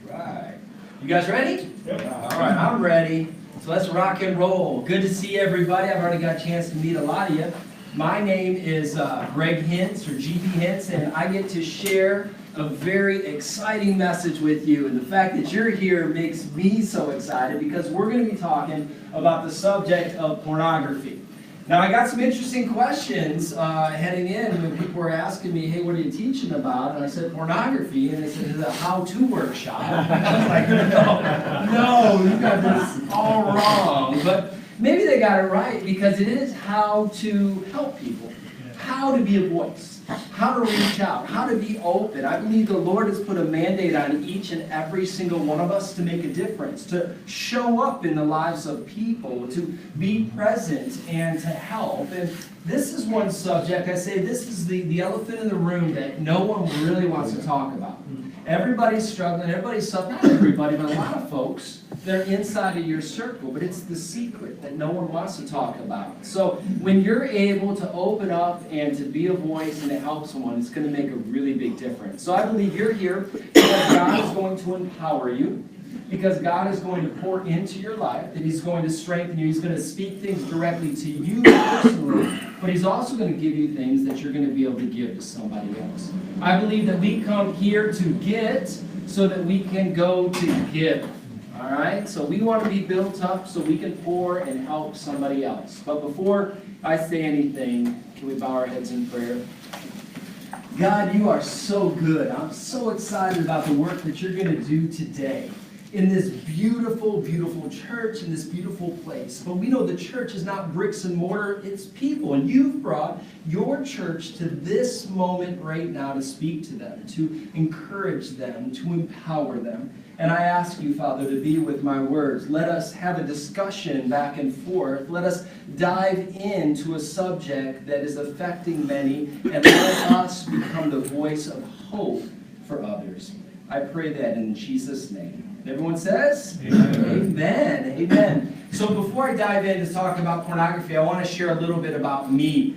Right. You guys ready? Yep. All right, I'm ready. So let's rock and roll. Good to see everybody. I've already got a chance to meet a lot of you. My name is Greg Hintz, or GP Hintz, and I get to share a very exciting message with you. And the fact that you're here makes me so excited because we're going to be talking about the subject of pornography. Now, I got some interesting questions heading in when people were asking me, hey, what are you teaching about? And I said, pornography. And they said, it's a how-to workshop. I was like, no, you got this all wrong. But maybe they got it right because it is how to help people, how to be a voice, how to reach out, how to be open. I believe the Lord has put a mandate on each and every single one of us to make a difference, to show up in the lives of people, to be present and to help. And this is one subject, I say this is the elephant in the room that no one really wants to talk about. Everybody's struggling, everybody's suffering, not everybody, but a lot of folks, they're inside of your circle, but it's the secret that no one wants to talk about. So when you're able to open up and to be a voice and to help someone, it's going to make a really big difference. So I believe you're here because God is going to empower you, because God is going to pour into your life, that He's going to strengthen you, He's going to speak things directly to you personally, but He's also going to give you things that you're going to be able to give to somebody else. I believe that we come here to get so that we can go to give. All right? So we want to be built up so we can pour and help somebody else. But before I say anything, can we bow our heads in prayer? God, you are so good. I'm so excited about the work that you're going to do today in this beautiful, beautiful church, in this beautiful place. But we know the church is not bricks and mortar, it's people. And you've brought your church to this moment right now to speak to them, to encourage them, to empower them. And I ask you, Father, to be with my words. Let us have a discussion back and forth. Let us dive into a subject that is affecting many, and let us become the voice of hope for others. I pray that in Jesus' name. Everyone says? Amen. Amen. Amen. So before I dive in to talk about pornography, I want to share a little bit about me.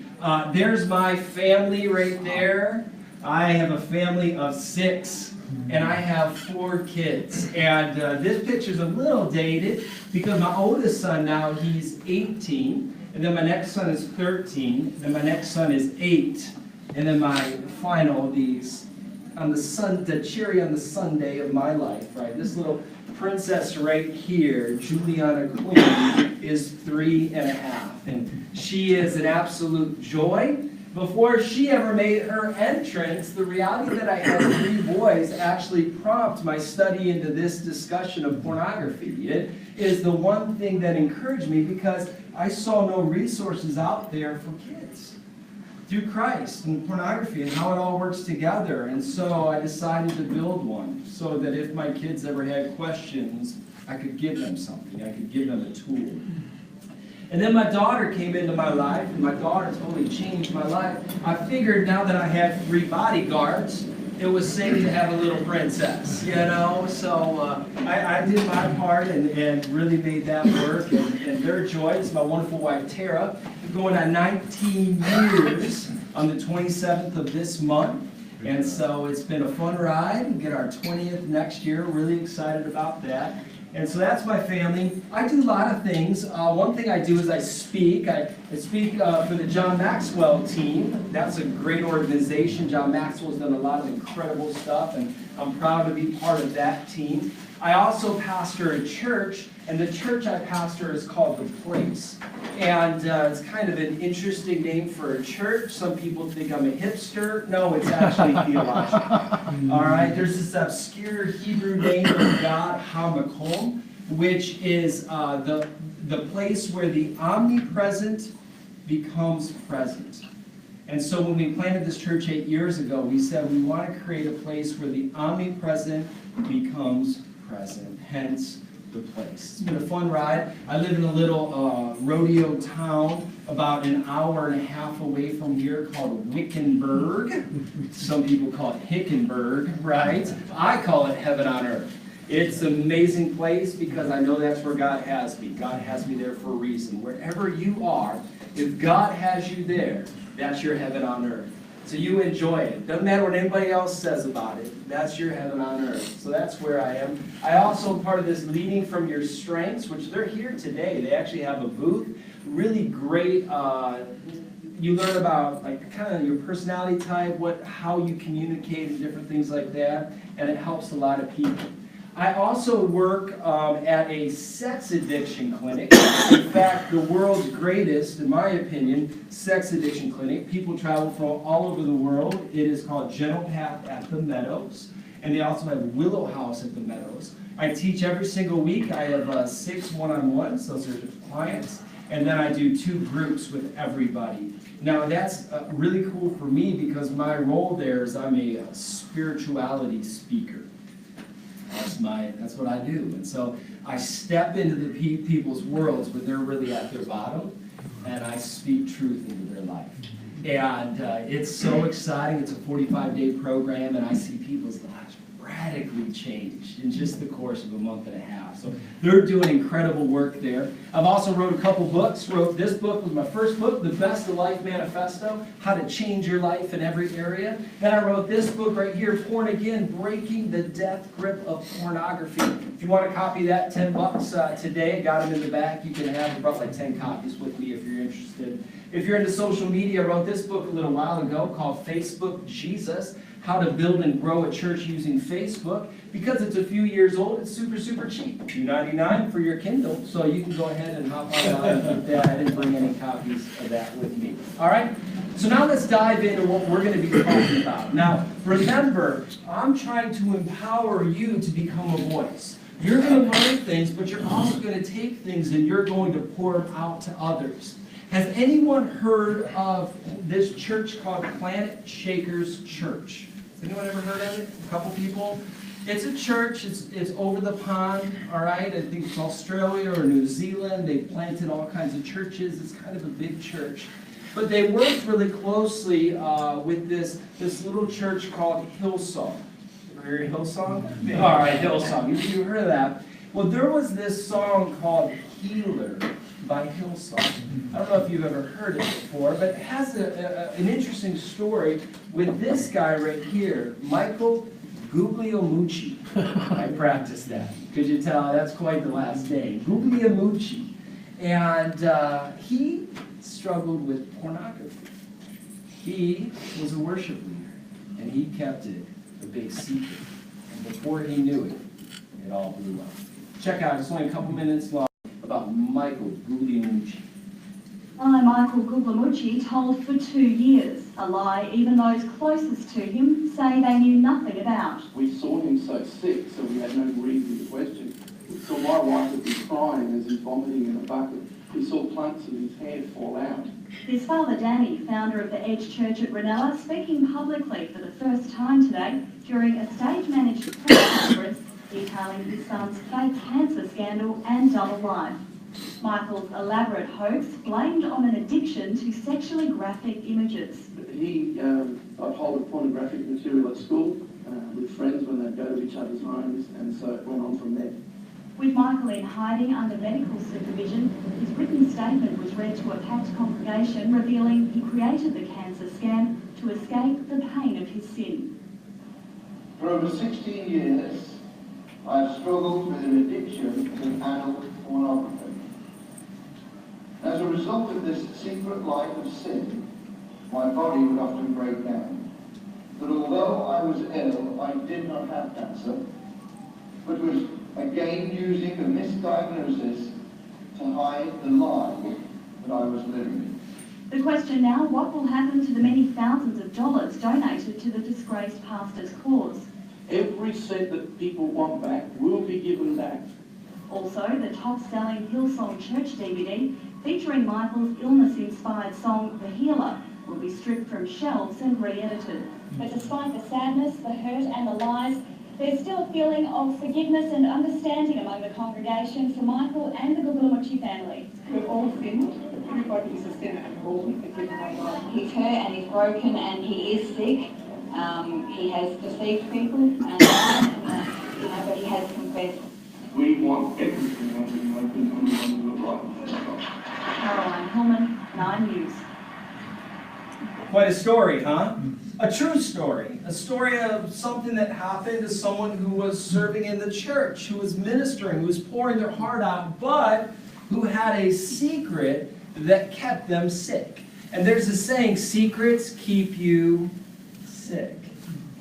There's my family right there. I have a family of 6, and I have 4 kids. And this picture's a little dated because my oldest son now, he's 18. And then my next son is 13. And my next son is 8. And then my final, the cherry on the Sunday of my life, right? This little princess right here, Juliana Quinn, is 3.5. And she is an absolute joy. Before she ever made her entrance, the reality that I had 3 boys actually prompted my study into this discussion of pornography. It is the one thing that encouraged me because I saw no resources out there for kids through Christ and pornography and how it all works together. And so I decided to build one so that if my kids ever had questions, I could give them something. I could give them a tool. And then my daughter came into my life, and my daughter totally changed my life. I figured now that I had 3 bodyguards, it was safe to have a little princess, you know? So I did my part and really made that work. And their joy is my wonderful wife, Tara, going on 19 years on the 27th of this month. And so it's been a fun ride. We get our 20th next year. Really excited about that. And so that's my family. I do a lot of things. One thing I do is I speak. I speak for the John Maxwell team. That's a great organization. John Maxwell's done a lot of incredible stuff, and I'm proud to be part of that team. I also pastor a church, and the church I pastor is called The Place. And it's kind of an interesting name for a church. Some people think I'm a hipster. No, it's actually theological. All right, there's this obscure Hebrew name of God, HaMakom, which is the place where the omnipresent becomes present. And so when we planted this church 8 years ago, we said we want to create a place where the omnipresent becomes present, hence The Place. It's been a fun ride. I live in a little rodeo town about an hour and a half away from here called Wickenburg. Some people call it Hickenburg, right? I call it heaven on earth. It's an amazing place because I know that's where God has me. God has me there for a reason. Wherever you are, if God has you there, that's your heaven on earth. So you enjoy it. Doesn't matter what anybody else says about it. That's your heaven on earth. So that's where I am. I also am part of this Leading from Your Strengths, which they're here today. They actually have a booth. Really great. You learn about like kind of your personality type, how you communicate and different things like that. And it helps a lot of people. I also work at a sex addiction clinic. In fact, the world's greatest, in my opinion, sex addiction clinic. People travel from all over the world. It is called Gentle Path at the Meadows. And they also have Willow House at the Meadows. I teach every single week. I have 6 one-on-ones. Those are clients. And then I do 2 groups with everybody. Now that's really cool for me because my role there is I'm a spirituality speaker. That's what I do. And so I step into the people's worlds when they're really at their bottom, and I speak truth into their life. And it's so exciting. It's a 45-day program, and I see people's lives radically changed in just the course of a month and a half. So they're doing incredible work there. I've also wrote a couple books. Wrote this book was my first book, The Best of Life Manifesto, How to Change Your Life in Every Area. Then I wrote this book right here, Born Again, Breaking the Death Grip of Pornography. If you want a copy of that, $10 today. Got them in the back. You can have about like 10 copies with me if you're interested. If you're into social media, I wrote this book a little while ago called Facebook Jesus, How to Build and Grow a Church Using Facebook. Because it's a few years old, it's super, super cheap. $2.99 for your Kindle, so you can go ahead and hop online and get that. I didn't bring any copies of that with me. All right? So now let's dive into what we're going to be talking about. Now, remember, I'm trying to empower you to become a voice. You're going to learn things, but you're also going to take things and you're going to pour them out to others. Has anyone heard of this church called Planet Shakers Church? Has anyone ever heard of it? A couple people? It's a church. It's over the pond, all right? I think it's Australia or New Zealand. They planted all kinds of churches. It's kind of a big church. But they worked really closely with this little church called Hillsong. Ever heard of Hillsong? All right, Hillsong. You heard of that? Well, there was this song called Healer by Hillsong. I don't know if you've ever heard it before, but it has an interesting story with this guy right here, Michael Guglielmucci. I practiced that. Could you tell? That's quite the last name. Guglielmucci. And he struggled with pornography. He was a worship leader, and he kept it a big secret. And before he knew it, it all blew up. Check out, it's only a couple minutes long, about Michael Guglielmucci. Michael Guglielmucci told for 2 years, a lie even those closest to him say they knew nothing about. We saw him so sick, so we had no reason to question. We saw my wife would be crying as he's vomiting in a bucket. We saw clumps of his hair fall out. His father Danny, founder of the Edge Church at Ranella, speaking publicly for the first time today during a stage-managed press conference detailing his son's fake cancer scandal and double life. Michael's elaborate hoax blamed on an addiction to sexually graphic images. He got hold of pornographic material at school with friends when they'd go to each other's homes, and so it went on from there. With Michael in hiding under medical supervision, his written statement was read to a packed congregation revealing he created the cancer scam to escape the pain of his sin. For over 16 years, I've struggled with an addiction to adult pornography. As a result of this secret life of sin, my body would often break down. But although I was ill, I did not have cancer, but was again using a misdiagnosis to hide the lie that I was living. The question now, what will happen to the many thousands of dollars donated to the disgraced pastor's cause? Every cent that people want back will be given back. Also, the top-selling Hillsong Church DVD featuring Michael's illness-inspired song, The Healer, will be stripped from shelves and re-edited. But despite the sadness, the hurt and the lies, there's still a feeling of forgiveness and understanding among the congregation for Michael and the Guglielmucci family. We've all sinned. Everybody is a sinner and all be forgiven by God. He's hurt and he's broken and he is sick. He has deceived people and but he has confessed. We want everything to be open and we want to look right. Caroline Hillman, 9 News. Quite a story, huh? A true story. A story of something that happened to someone who was serving in the church, who was ministering, who was pouring their heart out, but who had a secret that kept them sick. And there's a saying, secrets keep you sick.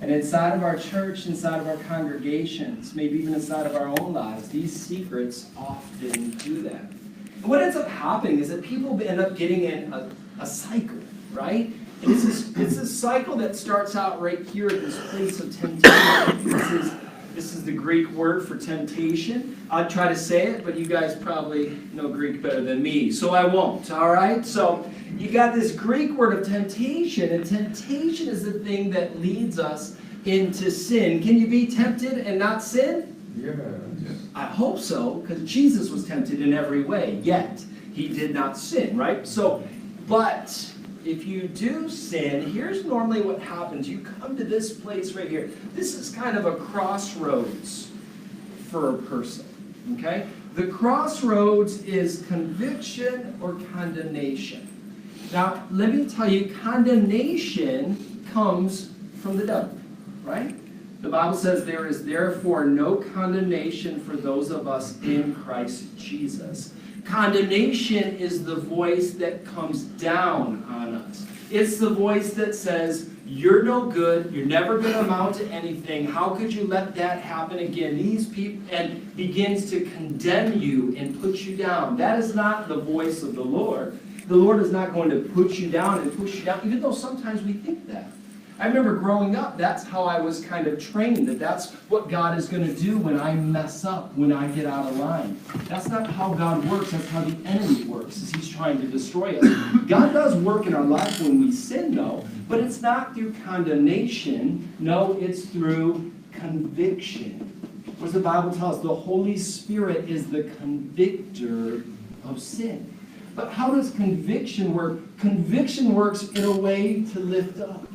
And inside of our church, inside of our congregations, maybe even inside of our own lives, these secrets often do that. And what ends up happening is that people end up getting in a cycle, right? And it's a cycle that starts out right here at this place of temptation. This is the Greek word for temptation. I'll try to say it, but you guys probably know Greek better than me, so I won't, all right? So you got this Greek word of temptation, and temptation is the thing that leads us into sin. Can you be tempted and not sin? Yes. I hope so, because Jesus was tempted in every way, yet he did not sin, right? So, but if you do sin, here's normally what happens. You come to this place right here. This is kind of a crossroads for a person, okay? The crossroads is conviction or condemnation. Now, let me tell you, condemnation comes from the devil, right? The Bible says there is therefore no condemnation for those of us in Christ Jesus. Condemnation is the voice that comes down on us. It's the voice that says, you're no good, you're never going to amount to anything, how could you let that happen again? These people, and begins to condemn you and put you down. That is not the voice of the Lord. The Lord is not going to put you down and push you down, even though sometimes we think that. I remember growing up, that's how I was kind of trained, that that's what God is going to do when I mess up, when I get out of line. That's not how God works, that's how the enemy works, is he's trying to destroy us. God does work in our life when we sin, though, but it's not through condemnation. No, it's through conviction. What does the Bible tell us? The Holy Spirit is the convictor of sin. But how does conviction work? Conviction works in a way to lift up.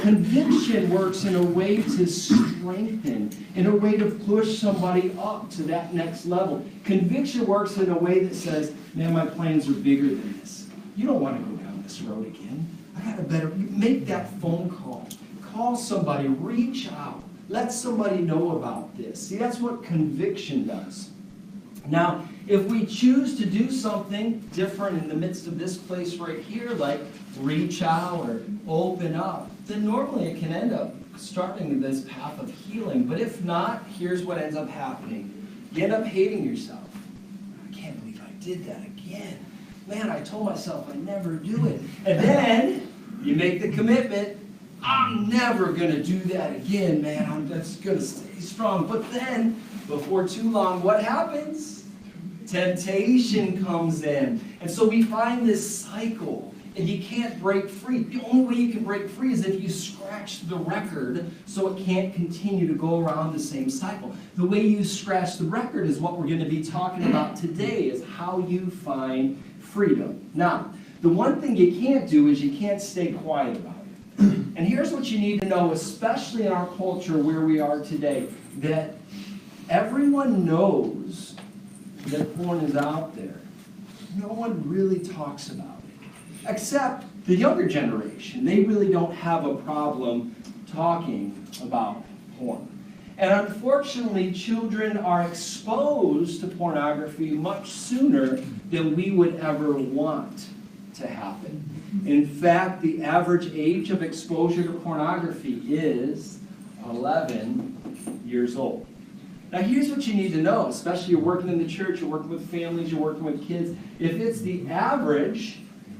Conviction works in a way to strengthen, in a way to push somebody up to that next level. Conviction works in a way that says, man, my plans are bigger than this. You don't want to go down this road again. I got a better, make that phone call. Call somebody, reach out. Let somebody know about this. See, that's what conviction does. Now, if we choose to do something different in the midst of this place right here, like reach out or open up, then normally it can end up starting this path of healing. But if not, here's what ends up happening. You end up hating yourself. I can't believe I did that again. Man, I told myself I'd never do it. And then you make the commitment, I'm never going to do that again, man. I'm just going to stay strong. But then, before too long, what happens? Temptation comes in. And so we find this cycle, and you can't break free. The only way you can break free is if you scratch the record so it can't continue to go around the same cycle. The way you scratch the record is what we're going to be talking about today, is how you find freedom. Now, the one thing you can't do is you can't stay quiet about it. And here's what you need to know, especially in our culture where we are today, that everyone knows that porn is out there. No one really talks about it, except the younger generation. They really don't have a problem talking about porn. And unfortunately, children are exposed to pornography much sooner than we would ever want to happen. In fact, the average age of exposure to pornography is 11 years old. Now here's what you need to know, especially you're working in the church, you're working with families, you're working with kids. If it's the average,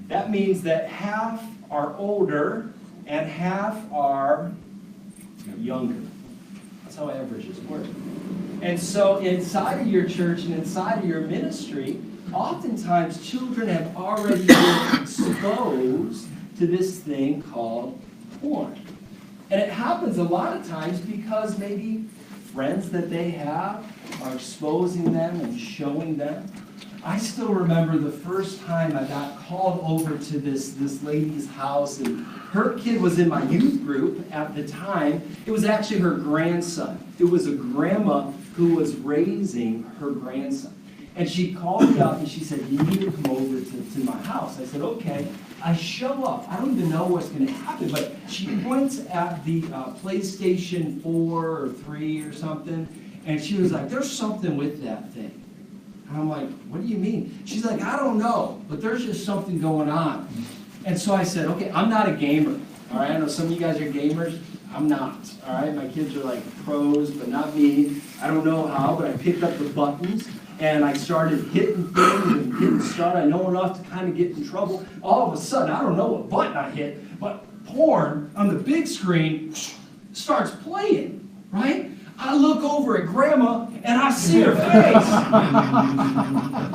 that means that half are older and half are younger. That's how averages work. And so inside of your church and inside of your ministry, oftentimes children have already been exposed to this thing called porn. And it happens a lot of times because maybe friends that they have are exposing them and showing them. I still remember the first time I got called over to this lady's house, and her kid was in my youth group at the time. It was actually her grandson. It was a grandma who was raising her grandson. And she called me up and she said, you need to come over to my house. I said, okay. I show up. I don't even know what's going to happen, but she points at the PlayStation 4 or 3 or something, and she was like, there's something with that thing. And I'm like, what do you mean? She's like, I don't know, but there's just something going on. And so I said, okay, I'm not a gamer. All right, I know some of you guys are gamers. I'm not. All right, my kids are like pros, but not me. I don't know how, but I picked up the buttons and I started hitting things and hitting start. I know enough to kind of get in trouble. All of a sudden, I don't know what button I hit, but porn on the big screen starts playing, right? I look over at Grandma and I see her face.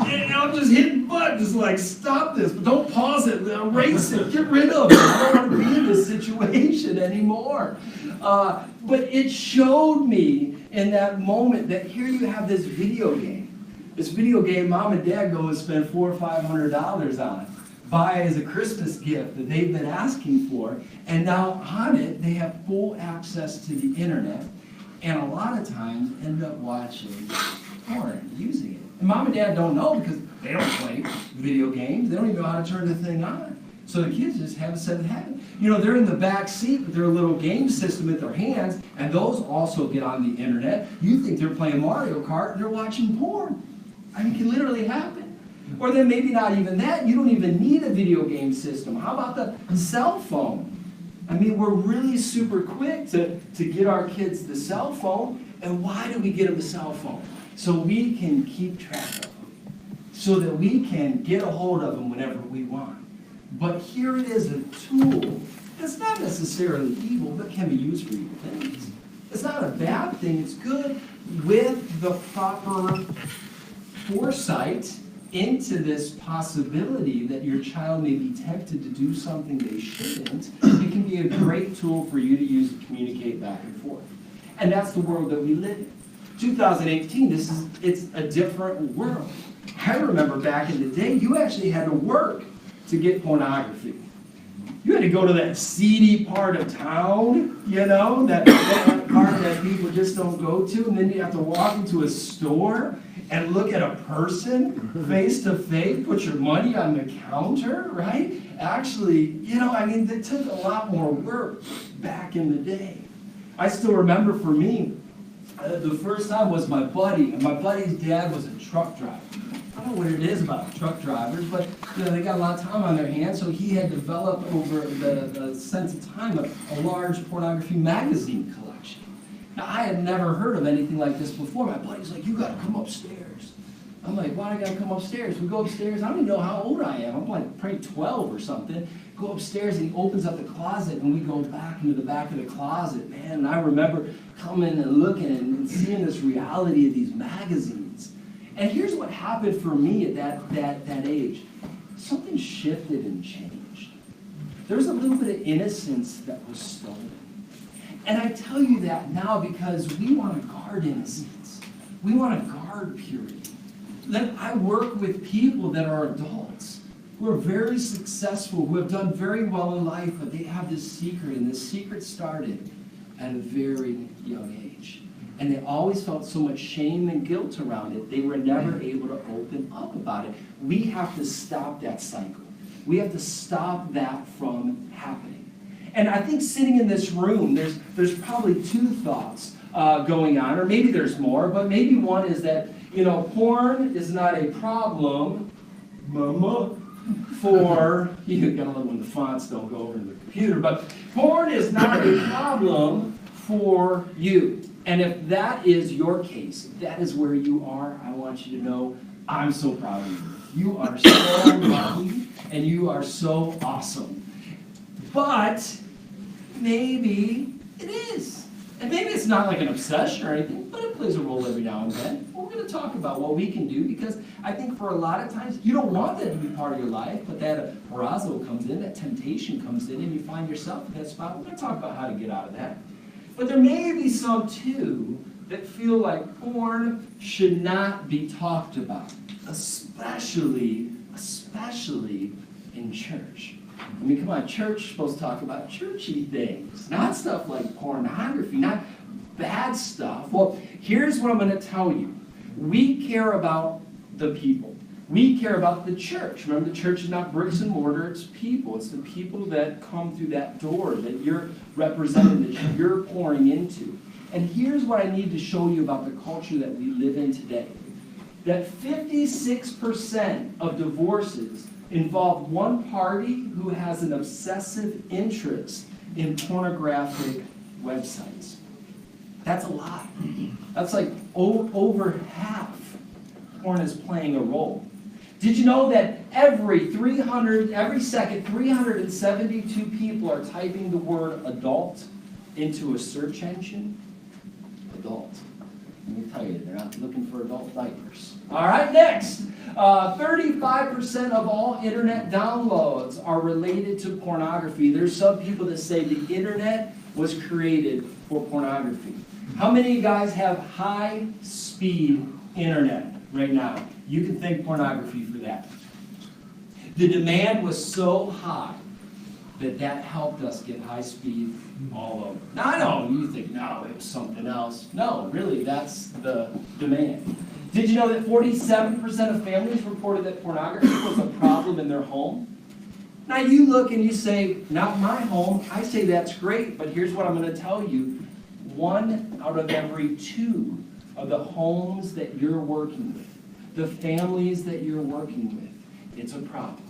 And I'm just hitting buttons like, stop this, but don't pause it, erase it, get rid of it. I don't want to be in this situation anymore. But it showed me in that moment that here you have this video game. This video game mom and dad go and spend $400 or $500 on. Buy as a Christmas gift that they've been asking for. And now on it, they have full access to the internet. And a lot of times end up watching porn, using it. And mom and dad don't know because they don't play video games. They don't even know how to turn the thing on. So the kids just have a set of habits. You know, they're in the back seat with their little game system at their hands, and those also get on the internet. You think they're playing Mario Kart, and they're watching porn. I mean, it can literally happen. Or then maybe not even that. You don't even need a video game system. How about the cell phone? I mean, we're really super quick to get our kids the cell phone. And why do we get them the cell phone? So we can keep track of them. So that we can get a hold of them whenever we want. But here it is, a tool that's not necessarily evil, but can be used for evil things. It's not a bad thing. It's good with the proper foresight into this possibility that your child may be tempted to do something they shouldn't. It can be a great tool for you to use to communicate back and forth. And that's the world that we live in. 2018, it's a different world. I remember back in the day, you actually had to work to get pornography. You had to go to that seedy part of town, you know, that part that people just don't go to, and then you have to walk into a store and look at a person face to face, put your money on the counter, right? Actually, you know, I mean, it took a lot more work back in the day. I still remember for me, the first time was my buddy, and my buddy's dad was a truck driver. I don't know what it is about truck drivers, but you know, they got a lot of time on their hands, so he had developed over the sense of time a large pornography magazine collection. Now, I had never heard of anything like this before. My buddy's like, you gotta come upstairs. I'm like, why do I gotta come upstairs? We go upstairs, I don't even know how old I am. I'm like probably 12 or something. Go upstairs and he opens up the closet and we go back into the back of the closet, man. And I remember coming and looking and seeing this reality of these magazines. And here's what happened for me at that age. Something shifted and changed. There was a little bit of innocence that was stolen. And I tell you that now because we want to guard innocence. We want to guard purity. I work with people that are adults, who are very successful, who have done very well in life, but they have this secret, and this secret started at a very young age. And they always felt so much shame and guilt around it, they were never able to open up about it. We have to stop that cycle. We have to stop that from happening. And I think sitting in this room, there's probably two thoughts going on, or maybe there's more, but maybe one is that, you know, porn is not a problem, mama, for, you gotta love when the fonts don't go over to the computer, but porn is not a problem for you. And if that is your case, if that is where you are, I want you to know I'm so proud of you. You are so lovely and you are so awesome. But maybe it is. And maybe it's not like an obsession or anything, but it plays a role every now and then. We're going to talk about what we can do because I think for a lot of times you don't want that to be part of your life, but that arousal comes in, that temptation comes in, and you find yourself in that spot. We're going to talk about how to get out of that. But there may be some, too, that feel like porn should not be talked about, especially in church. I mean, come on, church is supposed to talk about churchy things, not stuff like pornography, not bad stuff. Well, here's what I'm going to tell you. We care about the people. We care about the church. Remember, the church is not bricks and mortar, it's people. It's the people that come through that door that you're representing, that you're pouring into. And here's what I need to show you about the culture that we live in today. That 56% of divorces involve one party who has an obsessive interest in pornographic websites. That's a lot. That's like over half porn is playing a role. Did you know that every second, 372 people are typing the word adult into a search engine? Adult. Let me tell you, they're not looking for adult diapers. All right, next. 35% of all internet downloads are related to pornography. There's some people that say the internet was created for pornography. How many of you guys have high-speed internet right now? You can thank pornography for that. The demand was so high that helped us get high speed all over. Now I know you think, no, it was something else. No, really, that's the demand. Did you know that 47% of families reported that pornography was a problem in their home? Now you look and you say, not my home. I say that's great, but here's what I'm going to tell you. 1 out of every 2 of the homes that you're working with, the families that you're working with, it's a problem.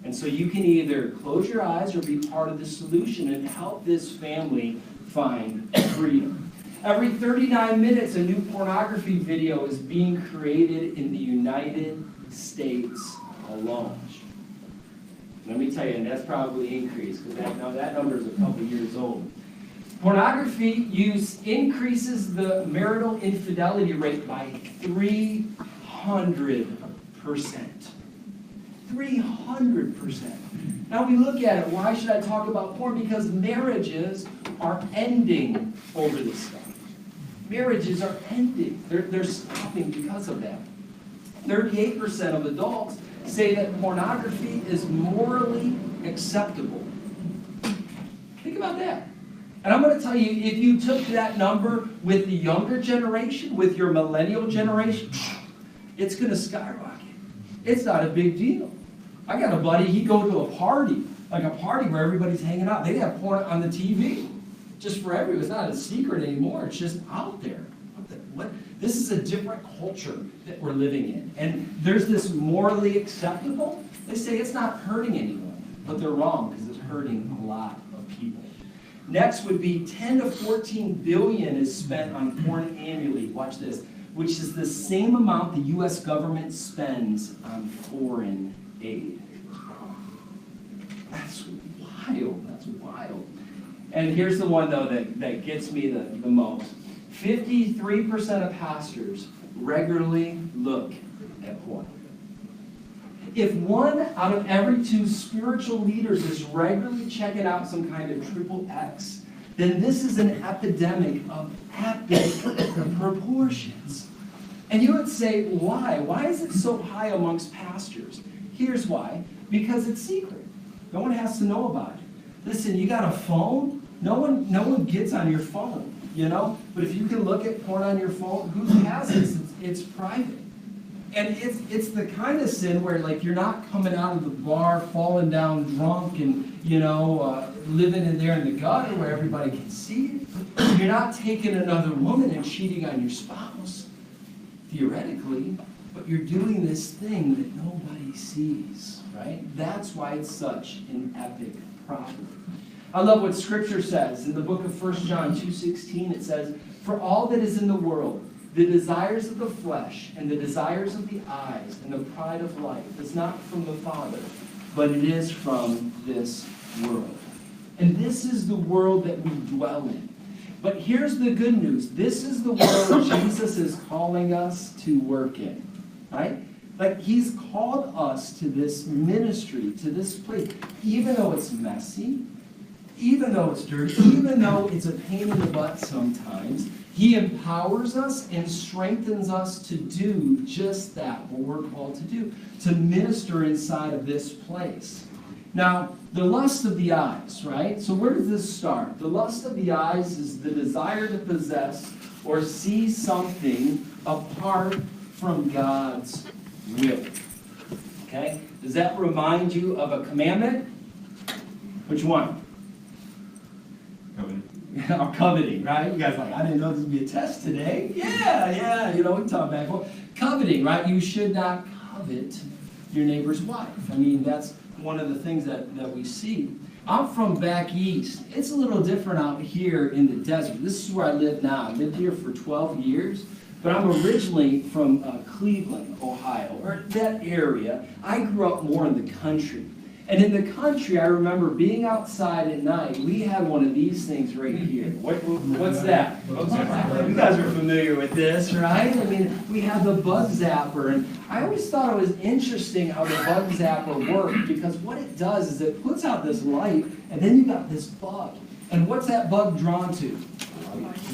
And so you can either close your eyes or be part of the solution and help this family find freedom. Every 39 minutes, a new pornography video is being created in the United States alone. Let me tell you, and that's probably increased, because that number is a couple years old. Pornography use increases the marital infidelity rate by 300%. 300%. Now we look at it, why should I talk about porn? Because marriages are ending over this stuff. Marriages are ending. They're stopping because of that. 38% of adults say that pornography is morally acceptable. Think about that. And I'm going to tell you, if you took that number with the younger generation, with your millennial generation, it's going to skyrocket. It's not a big deal. I got a buddy, he'd go to a party, like a party where everybody's hanging out. They have porn on the TV, just for everyone. It's not a secret anymore. It's just out there. What? This is a different culture that we're living in. And there's this morally acceptable. They say it's not hurting anyone, but they're wrong because it's hurting a lot of people. Next would be 10 to 14 billion is spent on porn annually. Watch this. Which is the same amount the U.S. government spends on foreign aid. That's wild. That's wild. And here's the one, though, that gets me the most. 53% of pastors regularly look at porn. If 1 out of every 2 spiritual leaders is regularly checking out some kind of XXX, then this is an epidemic of epic proportions. And you would say, why? Why is it so high amongst pastors? Here's why. Because it's secret. No one has to know about it. Listen, you got a phone? No one gets on your phone, you know? But if you can look at porn on your phone, who has it? It's private. And it's the kind of sin where, like, you're not coming out of the bar, falling down drunk and, living in there in the gutter where everybody can see it. You're not taking another woman and cheating on your spouse, theoretically, but you're doing this thing that nobody sees, right? That's why it's such an epic problem. I love what Scripture says. In the book of 1 John 2:16, it says, "For all that is in the world, the desires of the flesh and the desires of the eyes and the pride of life is not from the Father, but it is from this world." And this is the world that we dwell in. But here's the good news. This is the world Jesus is calling us to work in, right? Like, he's called us to this ministry, to this place, even though it's messy, even though it's dirty, even though it's a pain in the butt sometimes. He empowers us and strengthens us to do just that, what we're called to do, to minister inside of this place. Now, the lust of the eyes, right? So where does this start? The lust of the eyes is the desire to possess or see something apart from God's will. Okay? Does that remind you of a commandment? Which one? Or coveting, right? You guys are like, I didn't know this would be a test today. Yeah, we can talk back and forth. Coveting, right? You should not covet your neighbor's wife. I mean, that's one of the things that we see. I'm from back east. It's a little different out here in the desert. This is where I live now. I lived here for 12 years, but I'm originally from Cleveland, Ohio, or that area. I grew up more in the country. And in the country, I remember being outside at night. We had one of these things right here. What's that? You guys are familiar with this, right? I mean, we have the bug zapper, and I always thought it was interesting how the bug zapper worked, because what it does is it puts out this light, and then you got this bug. And what's that bug drawn to?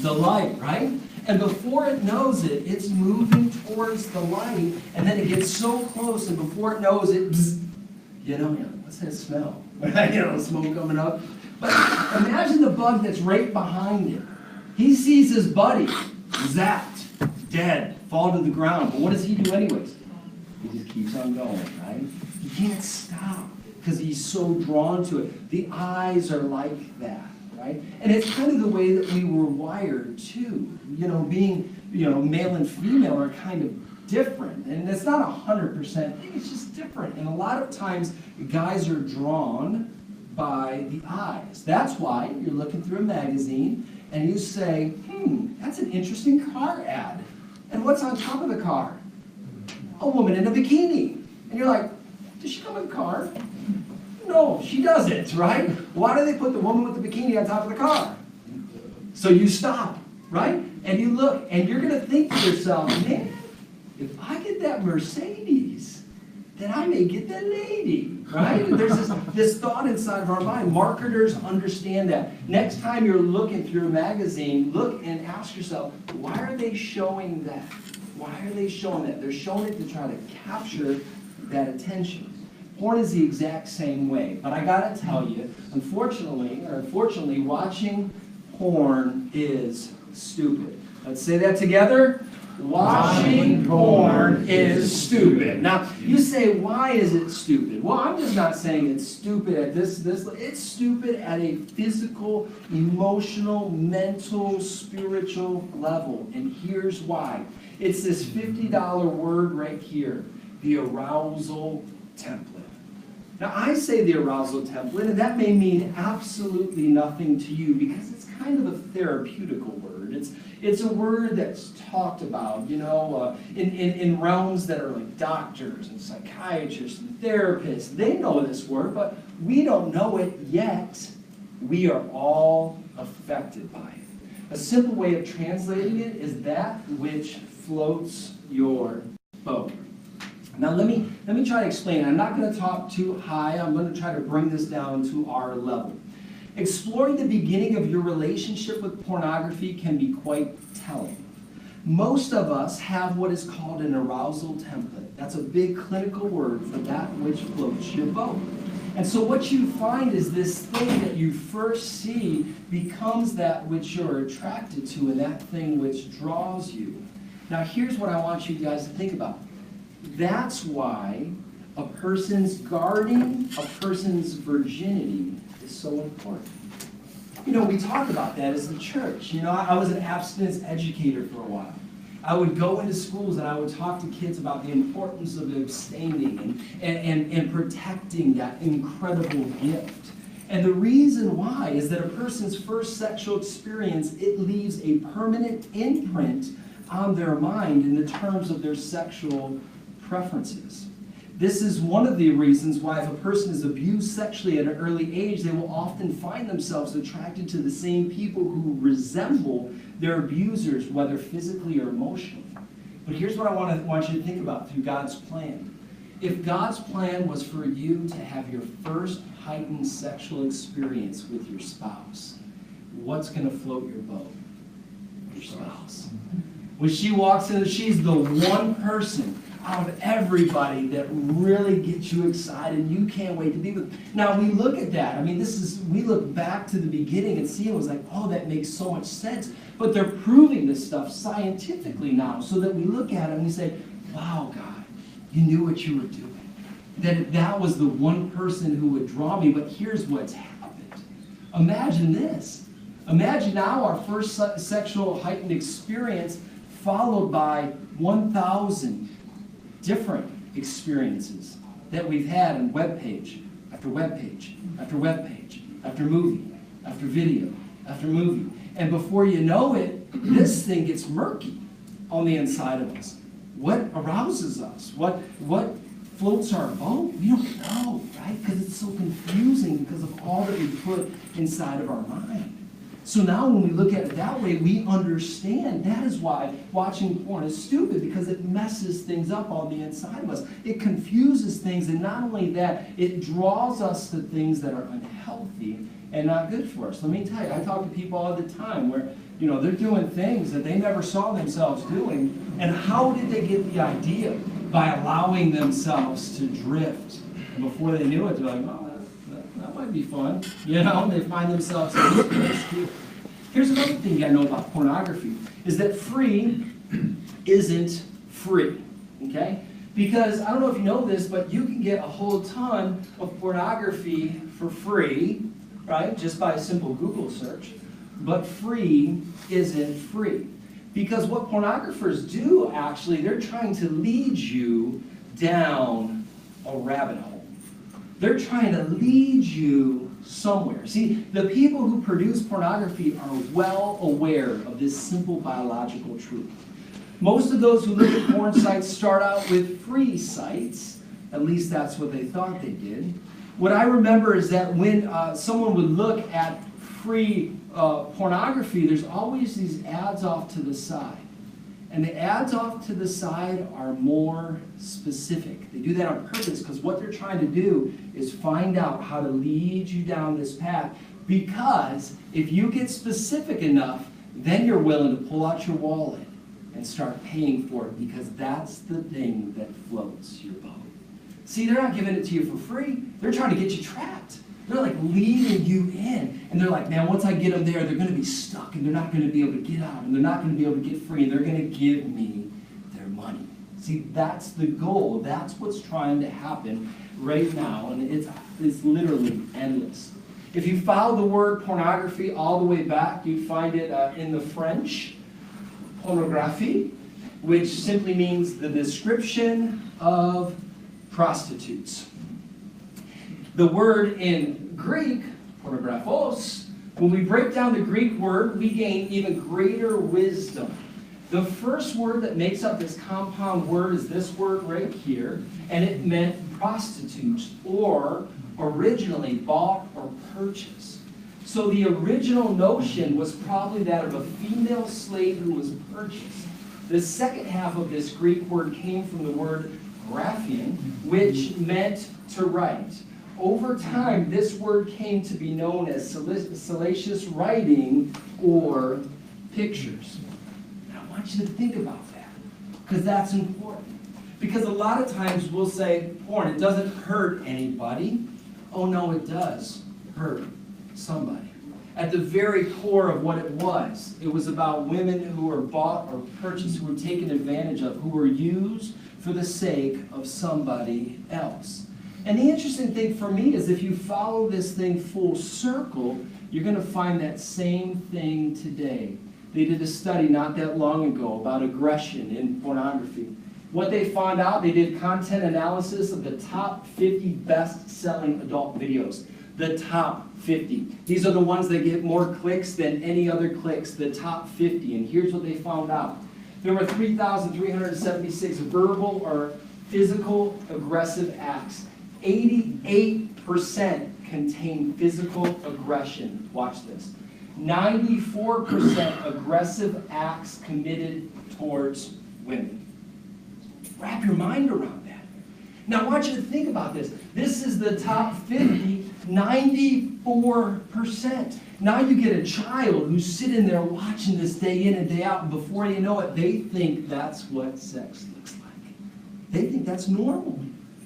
The light, right? And before it knows it, it's moving towards the light, and then it gets so close, and before it knows it, bzz, what's that smell? Smoke coming up. But imagine the bug that's right behind it. He sees his buddy, zapped, dead, fall to the ground. But what does he do anyways? He just keeps on going, right? He can't stop because he's so drawn to it. The eyes are like that, right? And it's kind of the way that we were wired too. Being, male and female are kind of different, and it's not 100% thing, it's just different. And a lot of times guys are drawn by the eyes. That's why you're looking through a magazine and you say, that's an interesting car ad. And what's on top of the car? A woman in a bikini. And you're like, does she come with a car? No, she doesn't, right? Why do they put the woman with the bikini on top of the car? So you stop, right? And you look, and you're going to think to yourself, man, if I get that Mercedes, then I may get that lady, right? There's this thought inside of our mind. Marketers understand that. Next time you're looking through a magazine, look and ask yourself, why are they showing that? Why are they showing that? They're showing it to try to capture that attention. Porn is the exact same way. But I gotta tell you, unfortunately, watching porn is stupid. Let's say that together. Watching porn is stupid. Now, you say, why is it stupid? Well, I'm just not saying it's stupid at this. It's stupid at a physical, emotional, mental, spiritual level. And here's why. It's this $50 word right here, the arousal template. Now, I say the arousal template, and that may mean absolutely nothing to you because it's kind of a therapeutical word. It's a word that's talked about, in realms that are like doctors and psychiatrists and therapists. They know this word, but we don't know it yet. We are all affected by it. A simple way of translating it is that which floats your boat. Now let me try to explain it. I'm not going to talk too high. I'm going to try to bring this down to our level. Exploring the beginning of your relationship with pornography can be quite telling. Most of us have what is called an arousal template. That's a big clinical word for that which floats your boat. And so what you find is this thing that you first see becomes that which you're attracted to and that thing which draws you. Now here's what I want you guys to think about. That's why a person's guarding a person's virginity is so important. We talk about that as the church. I was an abstinence educator for a while. I would go into schools and I would talk to kids about the importance of abstaining and protecting that incredible gift. And the reason why is that a person's first sexual experience, it leaves a permanent imprint on their mind in the terms of their sexual preferences. This is one of the reasons why if a person is abused sexually at an early age, they will often find themselves attracted to the same people who resemble their abusers, whether physically or emotionally. But here's what I want you to think about through God's plan. If God's plan was for you to have your first heightened sexual experience with your spouse, what's going to float your boat? Your spouse. When she walks in, she's the one person out of everybody that really gets you excited. You can't wait to be with. Now we look at that. We look back to the beginning and see it was like, oh, that makes so much sense. But they're proving this stuff scientifically now, so that we look at it and we say, wow, God, you knew what you were doing. That was the one person who would draw me. But here's what's happened. Imagine this. Imagine now our first sexual heightened experience followed by 1,000 different experiences that we've had on web page after web page after web page after movie after video after movie. And before you know it, this thing gets murky on the inside of us. What arouses us? What floats our boat? We don't know, right? Because it's so confusing because of all that we put inside of our mind. So now when we look at it that way, we understand that is why watching porn is stupid, because it messes things up on the inside of us. It confuses things, and not only that, it draws us to things that are unhealthy and not good for us. Let me tell you, I talk to people all the time where, they're doing things that they never saw themselves doing, and how did they get the idea? By allowing themselves to drift. And before they knew it, they're like, oh, that might be fun. They find themselves in this place too. Here's another thing you gotta know about pornography, is that free isn't free, okay? Because, I don't know if you know this, but you can get a whole ton of pornography for free, right? Just by a simple Google search. But free isn't free. Because what pornographers do, actually, they're trying to lead you down a rabbit hole. They're trying to lead you somewhere. See, the people who produce pornography are well aware of this simple biological truth. Most of those who look at porn sites start out with free sites. At least that's what they thought they did. What I remember is that when someone would look at free pornography, there's always these ads off to the side. And the ads off to the side are more specific. They do that on purpose because what they're trying to do is find out how to lead you down this path. Because if you get specific enough, then you're willing to pull out your wallet and start paying for it, because that's the thing that floats your boat. See, they're not giving it to you for free. They're trying to get you trapped. They're like leading you in. And they're like, man, once I get them there, they're going to be stuck, and they're not going to be able to get out, and they're not going to be able to get free, and they're going to give me their money. See, that's the goal. That's what's trying to happen right now, and it's literally endless. If you follow the word pornography all the way back, you'd find it in the French, pornographie, which simply means the description of prostitutes. The word in Greek, pornographos, when we break down the Greek word, we gain even greater wisdom. The first word that makes up this compound word is this word right here, and it meant prostitutes, or originally bought or purchased. So the original notion was probably that of a female slave who was purchased. The second half of this Greek word came from the word graphein, which meant to write. Over time, this word came to be known as salacious writing or pictures. And I want you to think about that, because that's important. Because a lot of times we'll say, porn, it doesn't hurt anybody. Oh no, it does hurt somebody. At the very core of what it was about women who were bought or purchased, who were taken advantage of, who were used for the sake of somebody else. And the interesting thing for me is if you follow this thing full circle, you're going to find that same thing today. They did a study not that long ago about aggression in pornography. What they found out, they did content analysis of the top 50 best-selling adult videos. The top 50. These are the ones that get more clicks than any other clicks, the top 50. And here's what they found out. There were 3,376 verbal or physical aggressive acts. 88% contain physical aggression. Watch this. 94% aggressive acts committed towards women. Wrap your mind around that. Now I want you to think about this. This is the top 50, 94%. Now you get a child who's sitting there watching this day in and day out, and before you know it, they think that's what sex looks like. They think that's normal.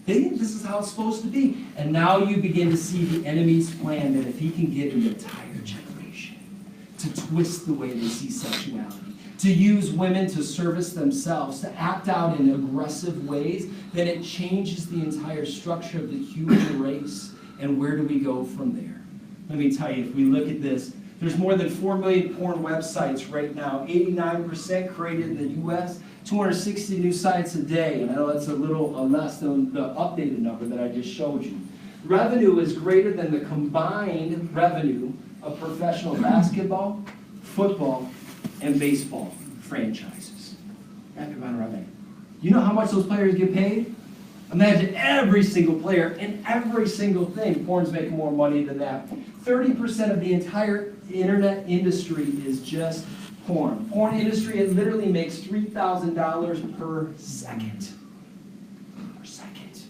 They think this is how it's supposed to be. And now you begin to see the enemy's plan that if he can get an entire generation to twist the way they see sexuality, to use women to service themselves, to act out in aggressive ways, then it changes the entire structure of the human race. And where do we go from there? Let me tell you, if we look at this, there's more than 4 million porn websites right now, 89% created in the U.S., 260 new sites a day, and I know that's a little less than the updated number that I just showed you. Revenue is greater than the combined revenue of professional basketball, football, and baseball franchises. That's combined revenue. You know how much those players get paid? Imagine every single player in every single thing. Porn's making more money than that. 30% of the entire internet industry is just porn. Porn industry, it literally makes $3,000 per second. Per second.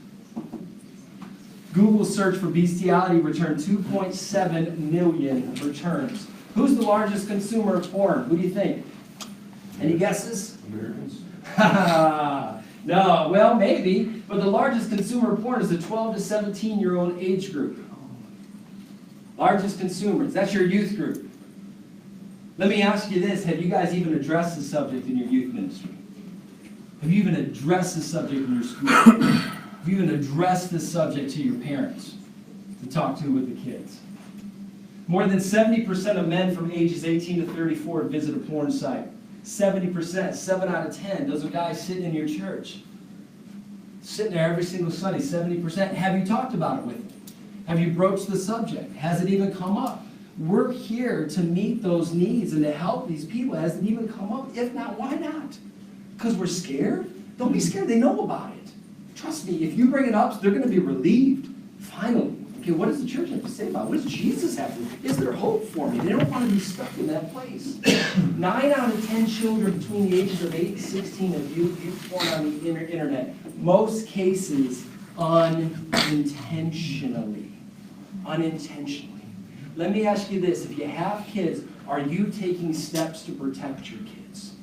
Google search for bestiality returned 2.7 million returns. Who's the largest consumer of porn? Who do you think? Any guesses? Americans. No, well, maybe, but the largest consumer of porn is the 12 to 17-year-old age group. Largest consumers, that's your youth group. Let me ask you this, have you guys even addressed the subject in your youth ministry? Have you even addressed the subject in your school? Have you even addressed the subject to your parents to talk to with the kids? More than 70% of men from ages 18 to 34 visit a porn site. 70%, 7 out of 10. Those are guys sitting in your church. Sitting there every single Sunday, 70%. Have you talked about it with them? Have you broached the subject? Has it even come up? We're here to meet those needs and to help these people. Has it even come up? If not, why not? Because we're scared? Don't be scared. They know about it. Trust me, if you bring it up, they're going to be relieved. Finally. Okay, what does the church have to say about it? What does Jesus have to say? Is there hope for me? They don't want to be stuck in that place. 9 out of 10 children between the ages of 8 and 16 have viewed porn on the internet. Most cases unintentionally. Unintentionally. Let me ask you this. If you have kids, are you taking steps to protect your kids?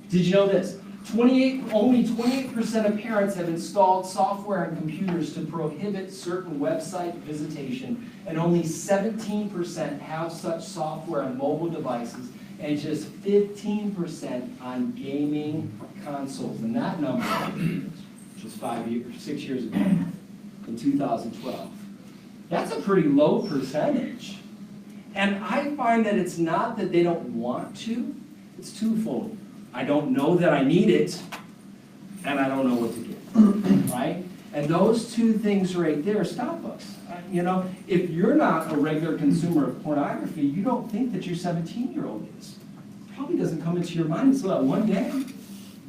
Did you know this? Only 28% of parents have installed software on computers to prohibit certain website visitation, and only 17% have such software on mobile devices, and just 15% on gaming consoles. And that number, which was 6 years ago, in 2012. That's a pretty low percentage. And I find that it's not that they don't want to, it's twofold. I don't know that I need it, and I don't know what to get, right? And those two things right there stop us. You know, if you're not a regular consumer of pornography, you don't think that your 17-year-old is. Probably doesn't come into your mind until that one day.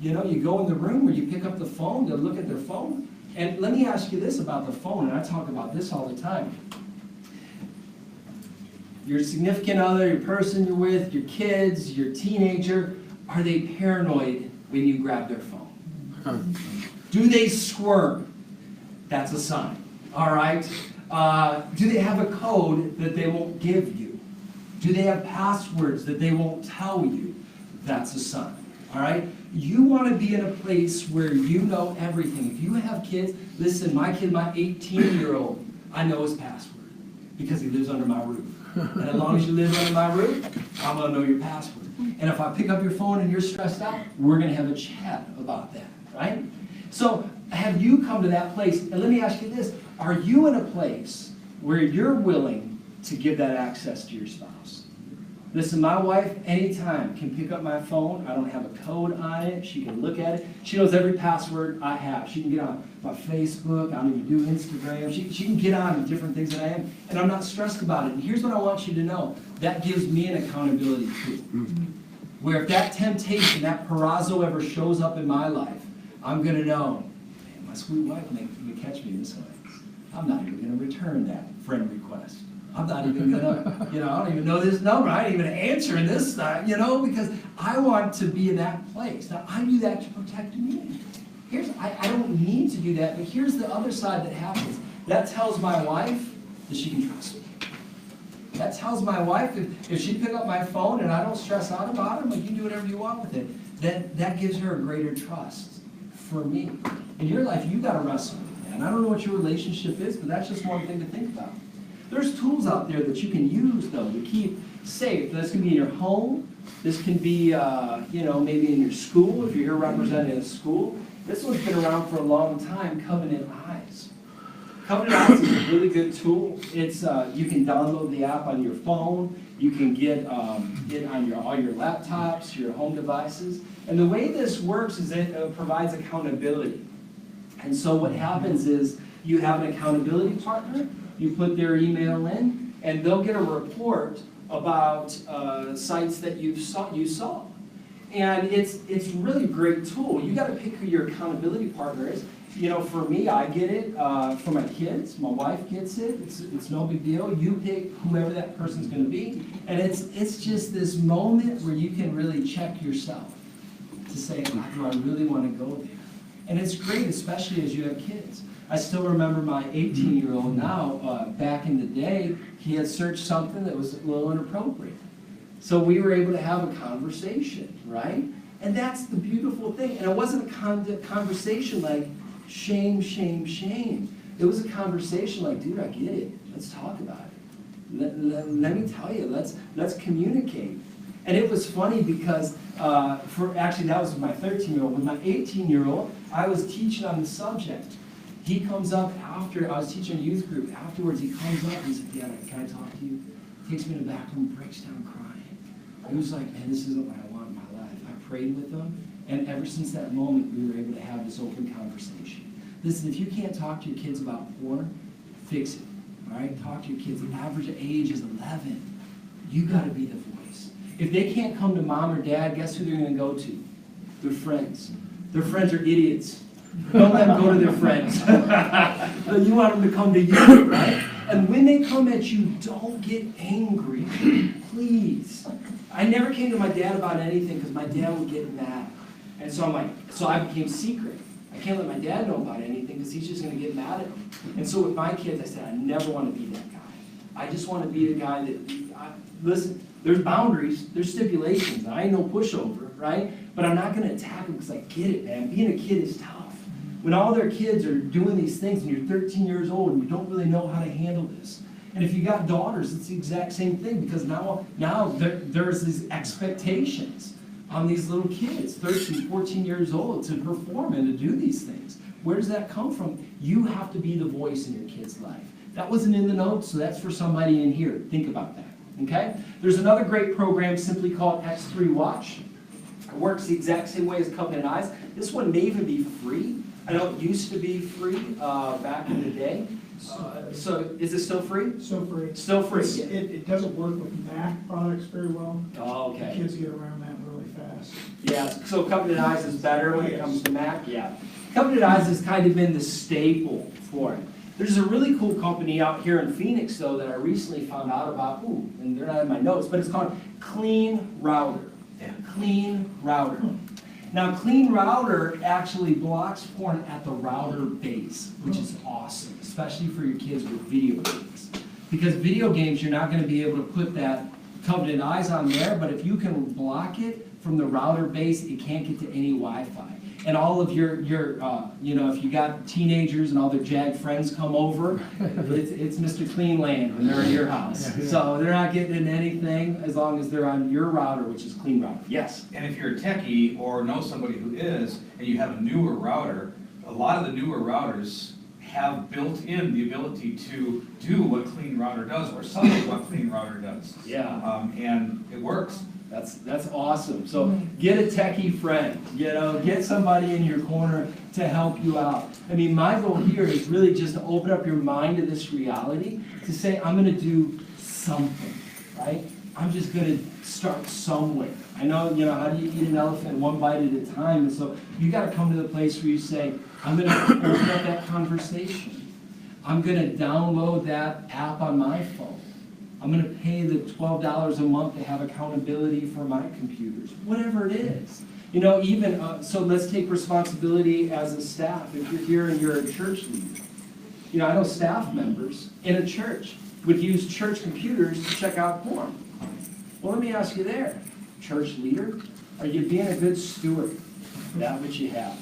You know, you go in the room where you pick up the phone to look at their phone. And let me ask you this about the phone, and I talk about this all the time. Your significant other, your person you're with, your kids, your teenager, are they paranoid when you grab their phone? Do they squirm? That's a sign, all right? Do they have a code that they won't give you? Do they have passwords that they won't tell you? That's a sign, all right? You want to be in a place where you know everything. If you have kids, listen, my kid, my 18-year-old, I know his password because he lives under my roof. And as long as you live under my roof, I'm going to know your password. And if I pick up your phone and you're stressed out, we're going to have a chat about that, right? So have you come to that place? And let me ask you this. Are you in a place where you're willing to give that access to your spouse? Listen, my wife anytime can pick up my phone. I don't have a code on it. She can look at it. She knows every password I have. She can get on my Facebook. I don't even do Instagram. She can get on different things that I am. And I'm not stressed about it. And here's what I want you to know. That gives me an accountability too. Where if that temptation, that parazo ever shows up in my life, I'm going to know, man, my sweet wife may catch me this way. I'm not even going to return that friend request. I'm not even going to, I don't even know this number. I ain't even answering this, because I want to be in that place. Now, I do that to protect me. I don't need to do that, but here's the other side that happens. That tells my wife that she can trust me. That tells my wife if she pick up my phone and I don't stress out about it, I'm like, you do whatever you want with it. That gives her a greater trust for me. In your life, you got to wrestle with that. And I don't know what your relationship is, but that's just one thing to think about. There's tools out there that you can use, though, to keep safe. This can be in your home. This can be, maybe in your school, if you're here representing a school. This one's been around for a long time, Covenant Eyes. Covenant Eyes is a really good tool. It's you can download the app on your phone. You can get it on all your laptops, your home devices. And the way this works is it provides accountability. And so what happens is you have an accountability partner, you put their email in, and they'll get a report about sites that you saw. And it's really a great tool. You got to pick who your accountability partner is. For me, I get it. For my kids, my wife gets it. It's no big deal. You pick whoever that person's going to be, and it's just this moment where you can really check yourself to say, do I really want to go there? And it's great, especially as you have kids. I still remember my 18-year-old now. Back in the day, he had searched something that was a little inappropriate. So we were able to have a conversation, right? And that's the beautiful thing. And it wasn't a conversation like shame, shame, shame. It was a conversation like, dude, I get it. Let's talk about it. Let me tell you. Let's communicate. And it was funny because that was my 13-year-old. With my 18-year-old, I was teaching on the subject. He comes up after, I was teaching a youth group. Afterwards, he comes up and he said, Dad, can I talk to you? Takes me to the back room, breaks down crying. He was like, man, this isn't what I want in my life. I prayed with him, and ever since that moment, we were able to have this open conversation. Listen, if you can't talk to your kids about porn, fix it, all right? Talk to your kids. The average age is 11. You got to be the voice. If they can't come to mom or dad, guess who they're going to go to? Their friends. Their friends are idiots. Don't let them go to their friends. But you want them to come to you, right? And when they come at you, don't get angry, please. I never came to my dad about anything because my dad would get mad. And so I became secret. I can't let my dad know about anything because he's just going to get mad at me. And so with my kids, I said, I never want to be that guy. I just want to be the guy listen, there's boundaries, there's stipulations. I ain't no pushover, right? But I'm not going to attack them because I get it, man. Being a kid is tough. When all their kids are doing these things and you're 13 years old and you don't really know how to handle this. And if you got daughters, it's the exact same thing because now there's these expectations on these little kids, 13, 14 years old, to perform and to do these things. Where does that come from? You have to be the voice in your kid's life. That wasn't in the notes, so that's for somebody in here. Think about that, okay? There's another great program simply called X3 Watch. It works the exact same way as Covenant Eyes. This one may even be free. I know it used to be free back in the day. So is it still free? So free. Still free. It doesn't work with Mac products very well. Oh, okay. Kids get around that really fast. Yeah, so Covenant Eyes is better when it comes to Mac? Yeah. Covenant Eyes has kind of been the staple for it. There's a really cool company out here in Phoenix, though, that I recently found out about. Ooh, and they're not in my notes, but it's called Clean Router. Yeah. Clean Router. Now, Clean Router actually blocks porn at the router base, which is awesome, especially for your kids with video games. Because video games, you're not going to be able to put that Covenant Eyes on there, but if you can block it from the router base, it can't get to any Wi-Fi. And all of your if you got teenagers and all their JAG friends come over, it's Mr. Cleanland when they're in your house. So they're not getting into anything as long as they're on your router, which is Clean Router. Yes? And if you're a techie or know somebody who is, and you have a newer router, a lot of the newer routers have built in the ability to do what Clean Router does, or some of what Clean Router does. Yeah. And it works. That's awesome. So get a techie friend, get somebody in your corner to help you out. I mean, my goal here is really just to open up your mind to this reality, to say, I'm going to do something, right? I'm just going to start somewhere. I know, how do you eat an elephant one bite at a time? And so you got to come to the place where you say, I'm going to open up that conversation. I'm going to download that app on my phone. I'm going to pay the $12 a month to have accountability for my computers, whatever it is. So let's take responsibility as a staff. If you're here and you're a church leader, I know staff members in a church would use church computers to check out porn. Well, let me ask you there, church leader, are you being a good steward of that which you have?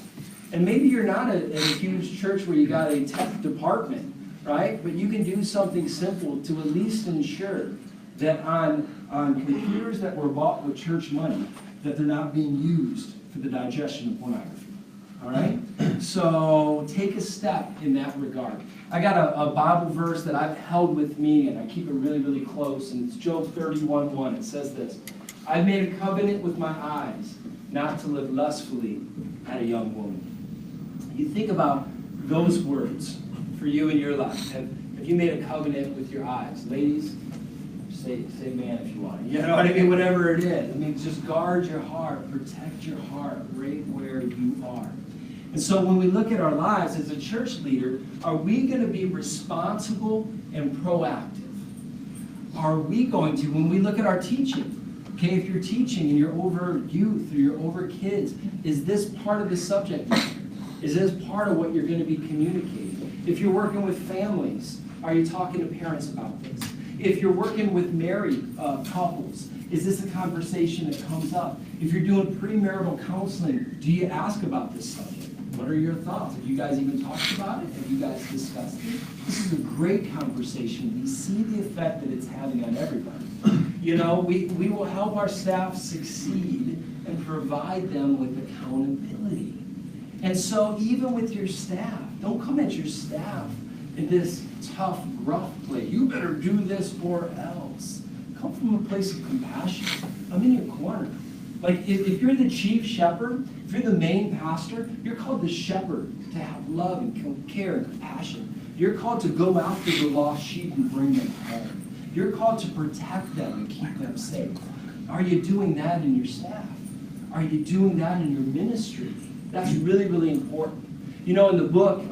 And maybe you're not in a huge church where you got a tech department, right? But you can do something simple to at least ensure that on on computers that were bought with church money, that they're not being used for the digestion of pornography. All right? So take a step in that regard. I got a Bible verse that I've held with me, and I keep it really, really close, and it's Job 31:1. It says this: I've made a covenant with my eyes not to live lustfully at a young woman. You think about those words for you in your life. Have you made a covenant with your eyes? Ladies, say man if you want. You know what I mean? Whatever it is. I mean, just guard your heart, protect your heart right where you are. And so when we look at our lives as a church leader, are we going to be responsible and proactive? Are we going to, when we look at our teaching, okay, if you're teaching and you're over youth or you're over kids, is this part of the subject matter? Is this part of what you're going to be communicating? If you're working with families, are you talking to parents about this? If you're working with married couples, is this a conversation that comes up? If you're doing premarital counseling, do you ask about this subject? What are your thoughts? Have you guys even talked about it? Have you guys discussed it? This is a great conversation. We see the effect that it's having on everybody. You know, we will help our staff succeed and provide them with accountability. And so even with your staff, don't come at your staff in this tough, gruff way. You better do this or else. Come from a place of compassion. I'm in your corner. Like if you're the chief shepherd, if you're the main pastor, you're called the shepherd to have love and care and compassion. You're called to go after the lost sheep and bring them home. You're called to protect them and keep them safe. Are you doing that in your staff? Are you doing that in your ministry? That's really, really important. You know, in the book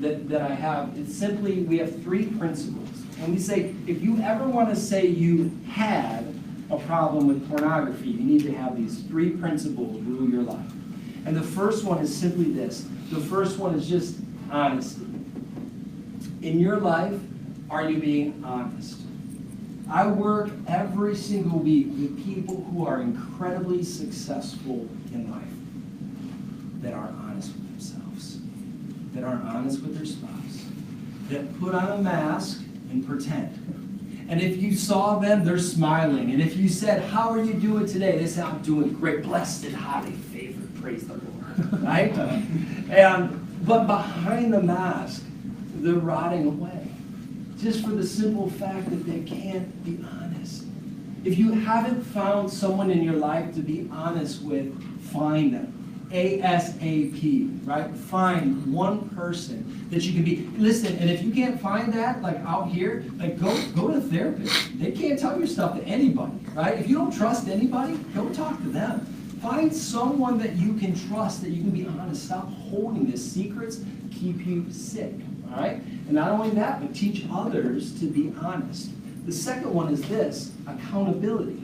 that I have, it's simply, we have 3 principles. And we say, if you ever want to say you had a problem with pornography, you need to have these 3 principles rule your life. And the first one is simply this. The first one is just honesty. In your life, are you being honest? I work every single week with people who are incredibly successful in life, that aren't honest with themselves, that aren't honest with their spouse, that put on a mask and pretend. And if you saw them, they're smiling. And if you said, how are you doing today? They say, I'm doing great, blessed and highly favored, praise the Lord, right? But behind the mask, they're rotting away. Just for the simple fact that they can't be honest. If you haven't found someone in your life to be honest with, find them. ASAP, right? Find one person that you can be. Listen, and if you can't find that, like out here, like go to a therapist. They can't tell your stuff to anybody, right? If you don't trust anybody, go talk to them. Find someone that you can trust, that you can be honest. Stop holding these secrets, keep you sick, all right? And not only that, but teach others to be honest. The second one is this, accountability.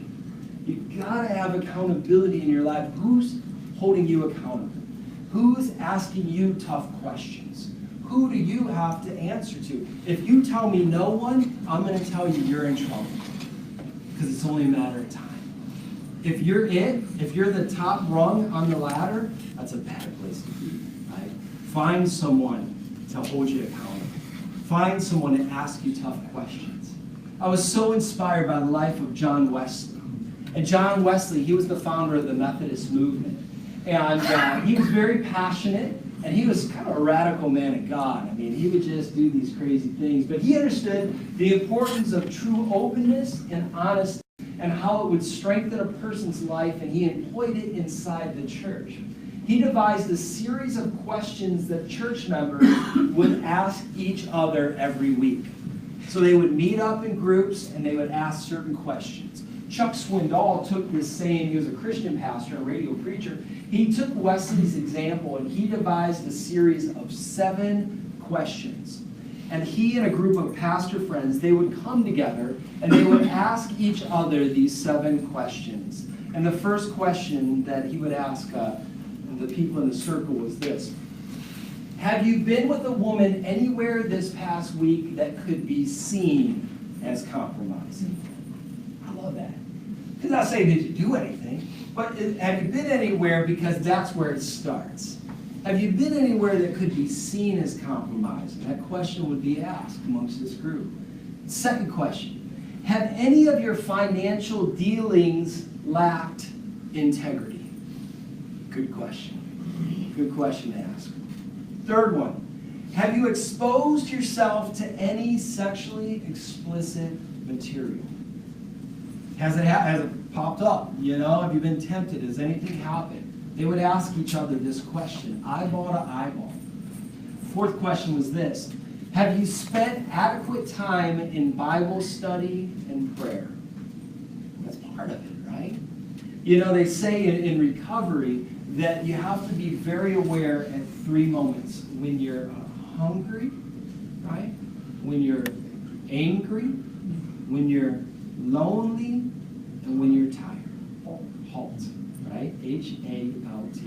You've got to have accountability in your life. Who's holding you accountable? Who's asking you tough questions? Who do you have to answer to? If you tell me no one, I'm going to tell you you're in trouble. Because it's only a matter of time. If you're the top rung on the ladder, that's a bad place to be, right? Find someone to hold you accountable. Find someone to ask you tough questions. I was so inspired by the life of John Wesley. And John Wesley, he was the founder of the Methodist movement. And he was very passionate, and he was kind of a radical man of God. I mean, he would just do these crazy things. But he understood the importance of true openness and honesty and how it would strengthen a person's life, and he employed it inside the church. He devised a series of questions that church members would ask each other every week. So they would meet up in groups, and they would ask certain questions. Chuck Swindoll took this same, he was a Christian pastor, a radio preacher. He took Wesley's example, and he devised a series of 7 questions. And he and a group of pastor friends, they would come together, and they would ask each other these 7 questions. And the first question that he would ask the people in the circle was this: have you been with a woman anywhere this past week that could be seen as compromising? I love that. Because I'm not saying did you do anything, but have you been anywhere, because that's where it starts. Have you been anywhere that could be seen as compromising? That question would be asked amongst this group. Second question, Have any of your financial dealings lacked integrity? Good question. Good question to ask. Third one. Have you exposed yourself to any sexually explicit material? Has it popped up? You know, have you been tempted? Has anything happened? They would ask each other this question, eyeball to eyeball. Fourth question was this. Have you spent adequate time in Bible study and prayer? That's part of it, right? You know, they say in recovery that you have to be very aware at 3 moments. When you're hungry, right? When you're angry, when you're lonely, and when you're tired. HALT, right? H-A-L-T.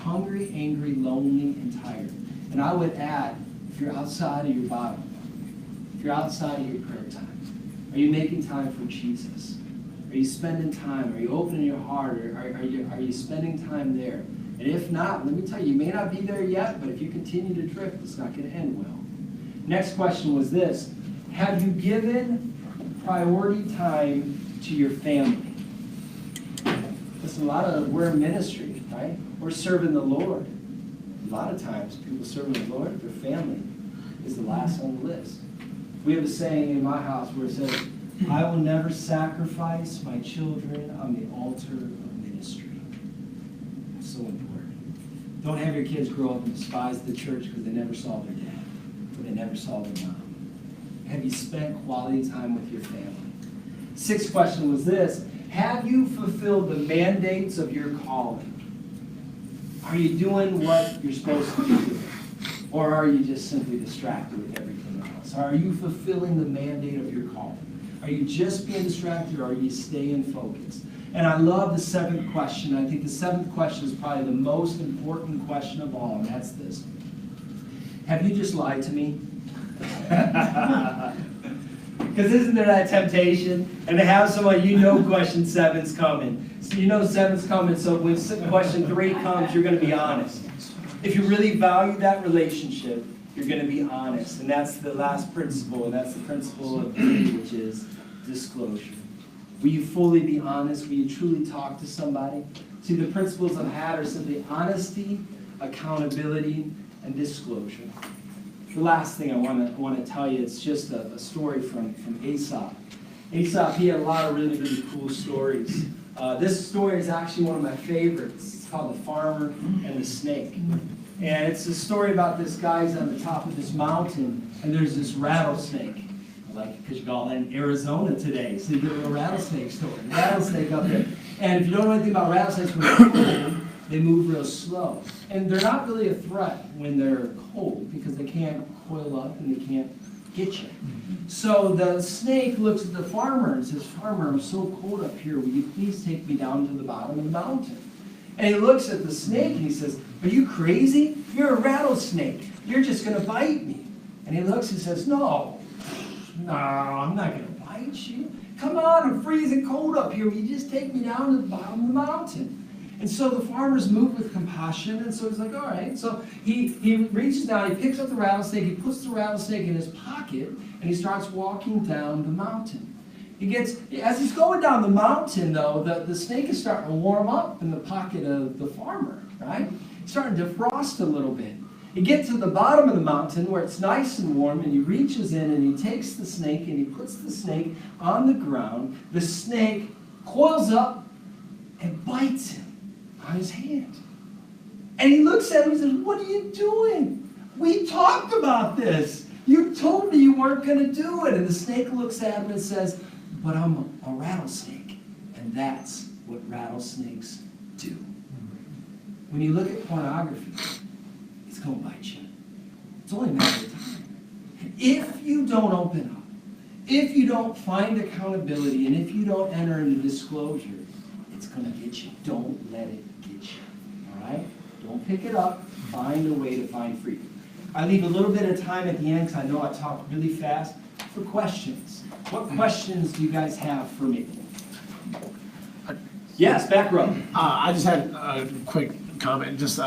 Hungry, angry, lonely, and tired. And I would add, if you're outside of your Bible, if you're outside of your prayer time, are you making time for Jesus? Are you spending time? Are you opening your heart? Or are you spending time there? And if not, let me tell you, you may not be there yet, but if you continue to drift, it's not going to end well. Next question was this. Have you given priority time to your family? Listen, we're in ministry, right? We're serving the Lord. A lot of times, people serving the Lord, their family is the last on the list. We have a saying in my house where it says, I will never sacrifice my children on the altar of ministry. That's so important. Don't have your kids grow up and despise the church because they never saw their dad or they never saw their mom. Have you spent quality time with your family? Sixth question was this. Have you fulfilled the mandates of your calling? Are you doing what you're supposed to do? Or are you just simply distracted with everything else? Are you fulfilling the mandate of your calling? Are you just being distracted or are you staying focused? And I love the seventh question. I think the seventh question is probably the most important question of all, and that's this. Have you just lied to me? Because isn't there that temptation? And to have someone, you know question 7's coming. So you know 7's coming, so when question 3 comes, you're going to be honest. If you really value that relationship, you're going to be honest. And that's the last principle, and that's the principle of D, which is disclosure. Will you fully be honest? Will you truly talk to somebody? See, the principles I've had are simply honesty, accountability, and disclosure. The last thing I want to tell you is just a story from Aesop. Aesop, he had a lot of really, really cool stories. This story is actually one of my favorites. It's called The Farmer and the Snake. And it's a story about this guy's on the top of this mountain, and there's this rattlesnake. I like it because you got in Arizona today, so you get a little rattlesnake story. Rattlesnake up there. And if you don't know anything about rattlesnakes, when they're cold, they move real slow. And they're not really a threat when they're cold because they can't coil up and they can't get you. So the snake looks at the farmer and says, Farmer, I'm so cold up here. Will you please take me down to the bottom of the mountain? And he looks at the snake and he says, are you crazy? You're a rattlesnake. You're just going to bite me. And he looks and says, No, I'm not going to bite you. Come on, I'm freezing cold up here. Will you just take me down to the bottom of the mountain? And so the farmer's moved with compassion, and so he's like, all right. So he reaches down, he picks up the rattlesnake, he puts the rattlesnake in his pocket, and he starts walking down the mountain. As he's going down the mountain, though, the snake is starting to warm up in the pocket of the farmer, right? He's starting to frost a little bit. He gets to the bottom of the mountain where it's nice and warm, and he reaches in and he takes the snake and he puts the snake on the ground. The snake coils up and bites him on his hand. And he looks at him and says, what are you doing? We talked about this. You told me you weren't going to do it. And the snake looks at him and says, but I'm a rattlesnake. And that's what rattlesnakes do. When you look at pornography, it's going to bite you. It's only a matter of time. If you don't open up, if you don't find accountability, and if you don't enter into disclosure, it's going to get you. Don't let it get you. All right? Don't pick it up. Find a way to find freedom. I leave a little bit of time at the end because I know I talk really fast for questions. What questions do you guys have for me? Yes, back row. I just had a quick comment, just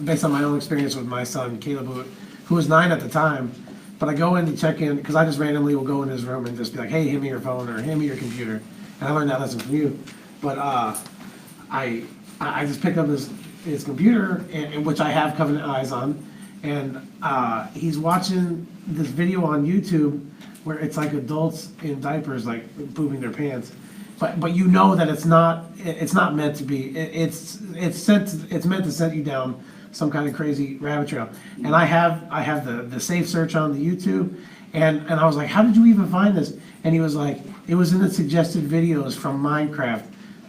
based on my own experience with my son, Caleb, who was 9 at the time. but I go in to check in, because I just randomly will go in his room and just be like, hey, hand me your phone, or hand me your computer. And I learned that lesson from you. But I just picked up his computer, which I have Covenant Eyes on, and he's watching this video on YouTube where it's like adults in diapers, like pooping their pants. But you know that it's not meant to be. It's meant to set you down some kind of crazy rabbit trail. And I have the safe search on the YouTube, and I was like, how did you even find this? And he was like, it was in the suggested videos from Minecraft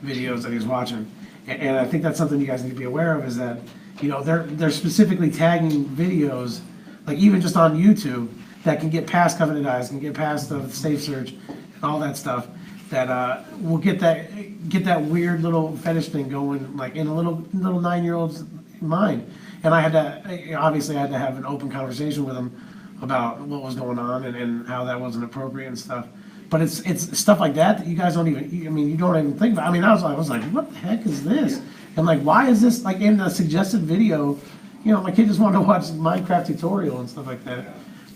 videos that he was watching. And I think that's something you guys need to be aware of, is that, you know, they're specifically tagging videos, like even just on YouTube, that can get past Covenant Eyes, can get past the safe search and all that stuff, that will get that weird little fetish thing going, like in a little 9-year-old's mind. And I had to have an open conversation with him about what was going on and how that wasn't appropriate and stuff. But it's stuff like that you guys don't even, I mean, you don't even think about. I mean, I was like, what the heck is this? And like, why is this like in the suggested video? You know, my kid just wanted to watch Minecraft tutorial and stuff like that.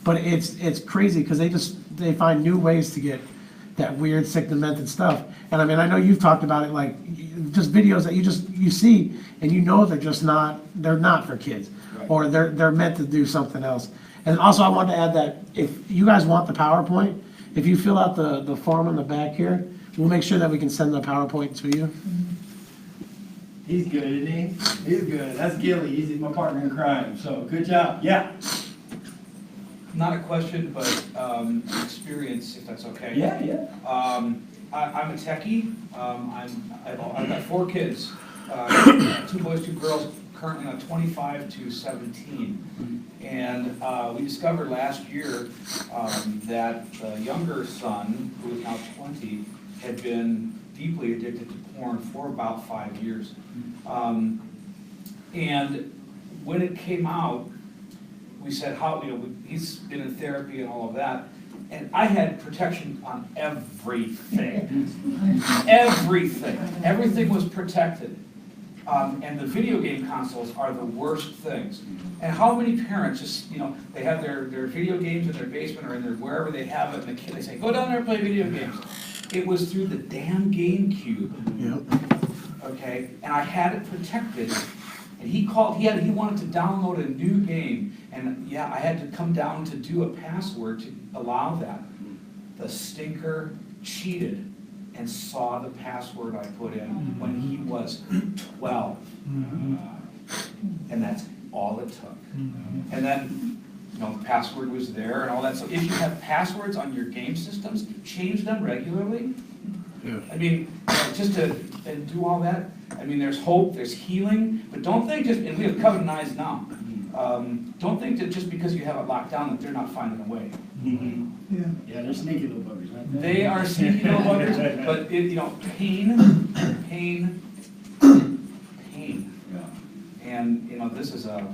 But it's crazy because they find new ways to get that weird, sick, demented stuff. And I mean, I know you've talked about it, like just videos that you see and you know they're not for kids, or they're meant to do something else. And also, I want to add that if you guys want the PowerPoint, if you fill out the form on the back here, we'll make sure that we can send the PowerPoint to you. He's good, isn't he? He's good. That's Gilly. He's my partner in crime. So good job. Yeah. Not a question, but an experience, if that's okay. Yeah, yeah. I'm a techie. I've got 4 kids, 2 boys, 2 girls, currently on 25 to 17. And we discovered last year that the younger son, who is now 20, had been deeply addicted to porn for about 5 years. And when it came out, we said, he's been in therapy and all of that. And I had protection on everything. Everything. Everything was protected. And the video game consoles are the worst things. And how many parents just, they have their video games in their basement or in their wherever they have it, and the kid, they say, go down there and play video games. It was through the damn GameCube. Yep. Okay, and I had it protected. And he wanted to download a new game. And yeah, I had to come down to do a password to allow that. The stinker cheated and saw the password I put in when he was 12. And that's all it took. And then, the password was there and all that. So if you have passwords on your game systems, change them regularly. Yeah. I mean, just to do all that, I mean, there's hope, there's healing, but don't think and we have Covenant Eyes now. Don't think that just because you have it locked down that they're not finding a way. Yeah, they're sneaky little buggers, right? They are sneaky little buggers, but pain. And, this is a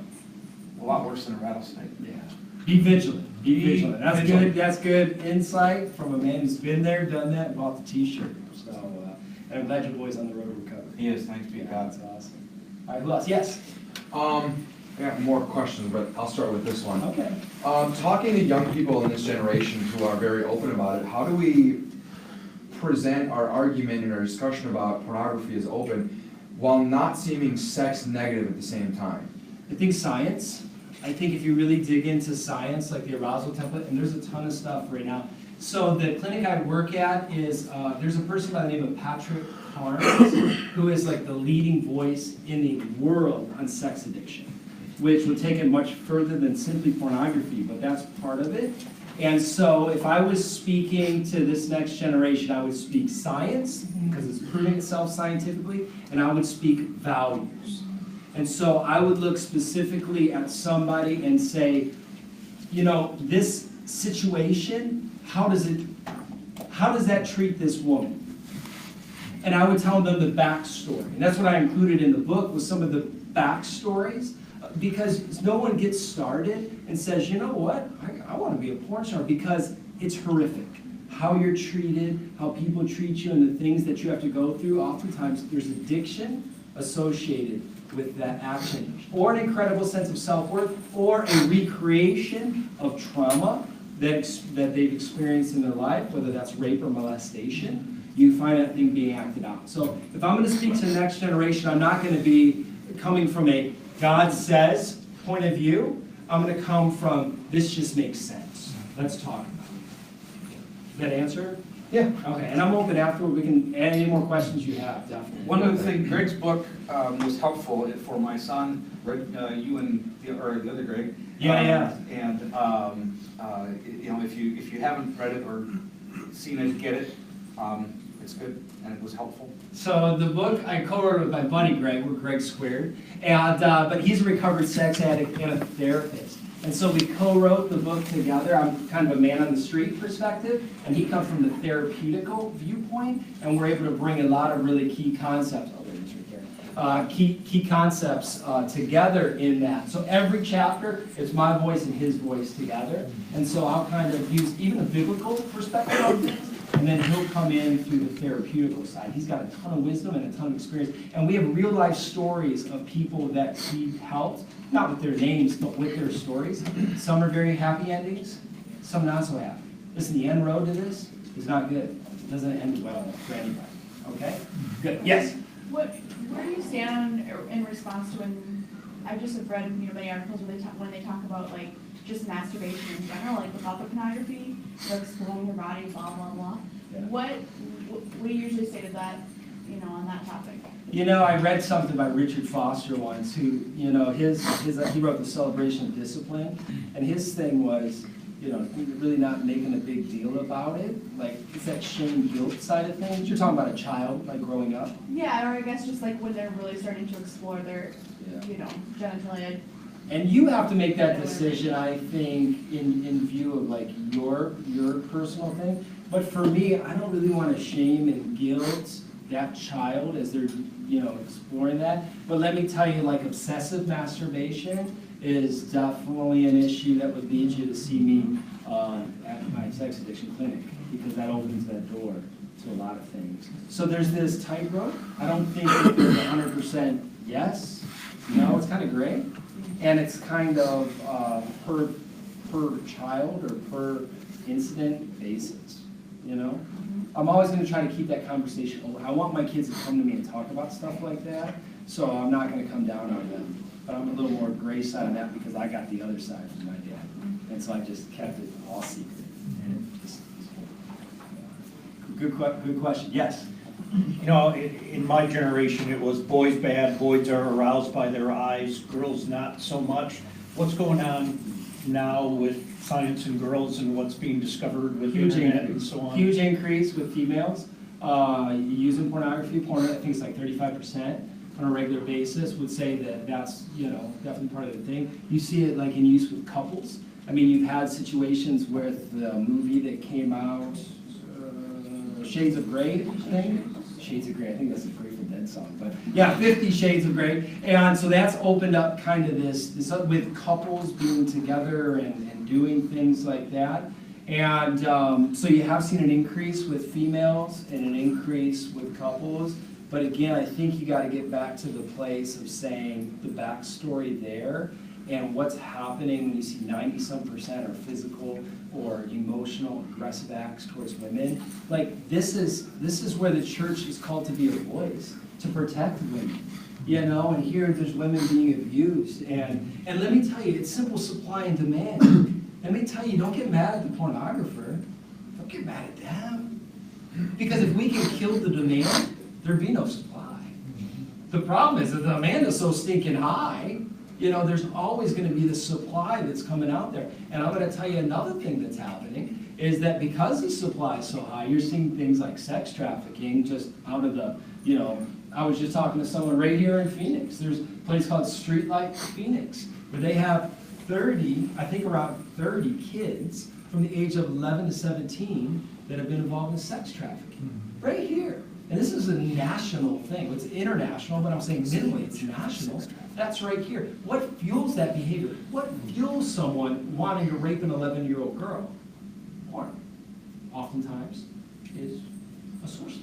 lot worse than a rattlesnake. Yeah. Be vigilant. Be vigilant. That's vigilant. good. That's good insight from a man who's been there, done that, and bought the T-shirt. So, and I'm glad your boy's on the road to recovery. He is, thanks be to God. That's awesome. All right, who else? Yes. I got more questions, but I'll start with this one. Okay. Talking to young people in this generation who are very open about it, how do we present our argument and our discussion about pornography as open while not seeming sex negative at the same time? I think science. I think if you really dig into science, like the arousal template, and there's a ton of stuff right now. So the clinic I work at is, there's a person by the name of Patrick Carnes, who is like the leading voice in the world on sex addiction, which would take it much further than simply pornography, but that's part of it. And so if I was speaking to this next generation, I would speak science, because it's proving itself scientifically, and I would speak values. And so I would look specifically at somebody and say, this situation, how does that treat this woman? And I would tell them the backstory. And that's what I included in the book, was some of the backstories. Because no one gets started and says, you know what, I want to be a porn star, because it's horrific. How you're treated, how people treat you, and the things that you have to go through. Oftentimes there's addiction associated with that action, or an incredible sense of self-worth, or a recreation of trauma that they've experienced in their life, whether that's rape or molestation, you find that thing being acted out. So if I'm going to speak to the next generation, I'm not going to be coming from a God says point of view. I'm going to come from this just makes sense. Let's talk about it. That answer? Yeah. Okay, and I'm open afterward. We can add any more questions you have, definitely. One other thing, Greg's book was helpful for my son, you and the other Greg. Yeah. And you know, if you haven't read it or seen it, get it. It's good and it was helpful. So the book I co-wrote with my buddy Greg, we're Greg Squared, and but he's a recovered sex addict and a therapist. And so we co-wrote the book together. I'm kind of a man on the street perspective, and he comes from the therapeutical viewpoint, and we're able to bring a lot of really key concepts. Oh, there's right there. Key concepts together in that. So every chapter, it's my voice and his voice together. And so I'll kind of use even a biblical perspective on things, and then he'll come in through the therapeutical side. He's got a ton of wisdom and a ton of experience. And we have real life stories of people that he helped, not with their names, but with their stories. Some are very happy endings, some not so happy. Listen, the end road to this is not good. It doesn't end well for anybody. Okay? Good. Yes? Where do you stand in response to when I just have read many articles when they talk about like just masturbation in general, like without the pornography, like exploring your body, blah blah blah. Yeah. What do you usually say to that, on that topic? I read something by Richard Foster once, who, he wrote The Celebration of Discipline, and his thing was, really not making a big deal about it. Like, it's that shame guilt side of things. You're talking about a child, like, growing up. Yeah, or I guess just like when they're really starting to explore their, genitalia. And you have to make that decision, I think, in view of, like, your personal thing. But for me, I don't really want to shame and guilt that child as they're, exploring that. But let me tell you, like, obsessive masturbation is definitely an issue that would lead you to see me at my sex addiction clinic, because that opens that door to a lot of things. So there's this tightrope. I don't think that there's 100% yes, no, it's kind of gray. And it's kind of per child or per incident basis, I'm always going to try to keep that conversation open. I want my kids to come to me and talk about stuff like that, so I'm not going to come down on them. But I'm a little more gray side on that because I got the other side from my dad. And so I just kept it all secret. And good question. Yes? In my generation, it was boys bad, boys are aroused by their eyes, girls not so much. What's going on now with science and girls and what's being discovered with the internet and so on? Huge increase with females using pornography. Porn, I think it's like 35% on a regular basis would say that that's, definitely part of the thing. You see it like in use with couples. I mean, you've had situations with the movie that came out, Shades of Grey thing. Shades of Grey, I think that's a Grateful Dead song, but yeah, 50 Shades of Grey. And so that's opened up kind of this with couples being together and doing things like that. And so you have seen an increase with females and an increase with couples. But again, I think you got to get back to the place of saying the backstory there and what's happening when you see 90-some% are physical or emotional, aggressive acts towards women. Like, this is where the church is called to be a voice, to protect women. And here there's women being abused. And let me tell you, it's simple supply and demand. Let me tell you, don't get mad at the pornographer. Don't get mad at them. Because if we can kill the demand, there'd be no supply. The problem is that the demand is so stinking high, there's always going to be the supply that's coming out there. And I'm going to tell you another thing that's happening is that because the supply is so high, you're seeing things like sex trafficking just out of the, I was just talking to someone right here in Phoenix. There's a place called Streetlight Phoenix, where they have around 30 kids from the age of 11 to 17 that have been involved in sex trafficking. Right here. And this is a national thing. It's international, but I'm saying minimally it's national. That's right here. What fuels that behavior? What fuels someone wanting to rape an 11-year-old girl? Porn. Oftentimes is a source of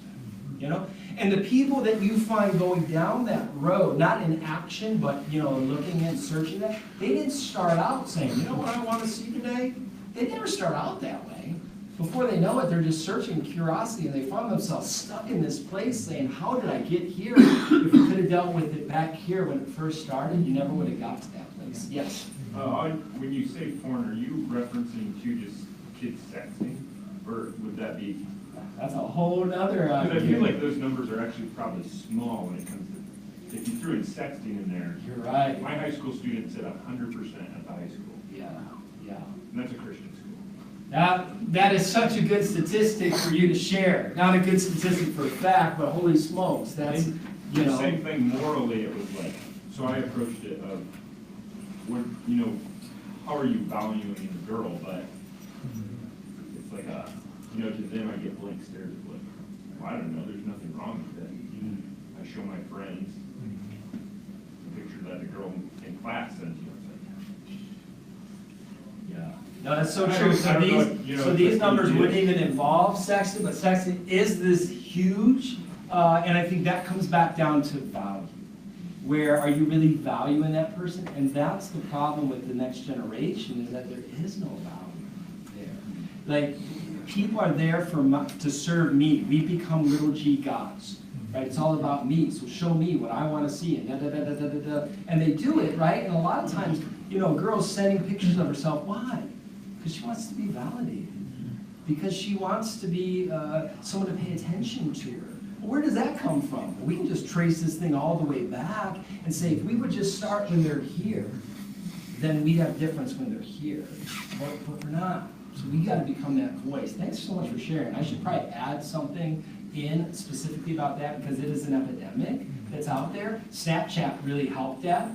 that. And the people that you find going down that road, not in action, but looking and searching that, they didn't start out saying, what I want to see today? they never start out that way. Before they know it, they're just searching curiosity, and they find themselves stuck in this place saying, how did I get here? If you could have dealt with it back here when it first started, you never would have got to that place. Yes? When you say porn, are you referencing to just kids sexting? Or would that be? That's a whole nother. Because I feel like those numbers are actually probably small when it comes to, if you threw in sexting in there. You're right. My high school student said 100% at the high school. Yeah, yeah. And that's a Christian school. That is such a good statistic for you to share. Not a good statistic for a fact, but holy smokes, that's, you The know. same thing morally, it was like, so I approached it of, what, you know, how are you valuing the girl, but it's like a, you know, to them I get blank stares of like, well, I don't know, there's nothing wrong with it. I show my friends the picture that a girl in class sent you. Yeah. No, that's so I true. don't know, you know, So it's these like numbers you wouldn't did. even involve sexting, but sexting is this huge, and I think that comes back down to value. Where are you really valuing that person? And that's the problem with the next generation, is that there is no value there. Like, people are there to serve me. We become little g gods, right? It's all about me, so show me what I want to see, and da-da-da-da-da-da. And they do it, right? And a lot of times, you know, a girl's sending pictures of herself. Why? Because she wants to be validated. Because she wants to be someone to pay attention to her. Well, where does that come from? We can just trace this thing all the way back and say, if we would just start when they're here, then we'd have difference when they're here. But we're not. So we got to become that voice. Thanks so much for sharing. I should probably add something in specifically about that, because it is an epidemic that's out there. Snapchat really helped that.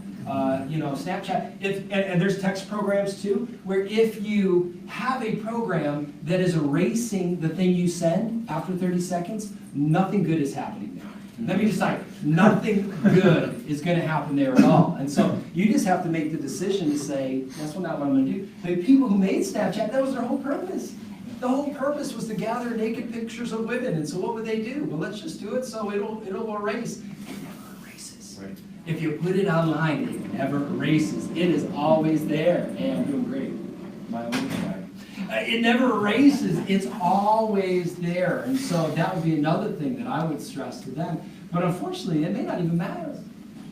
You know, Snapchat, and there's text programs too, where if you have a program that is erasing the thing you send after 30 seconds, nothing good is happening there. Let me just say, nothing good is going to happen there at all. And so you just have to make the decision to say, that's not what I'm going to do. The people who made Snapchat, that was their whole purpose. The whole purpose was to gather naked pictures of women. And so what would they do? Well, let's just do it so it'll erase. It never erases. Right. If you put it online, it never erases. It is always there. Hey, I'm doing great. My own side. It never erases. It's always there. And so that would be another thing that I would stress to them. But unfortunately, it may not even matter.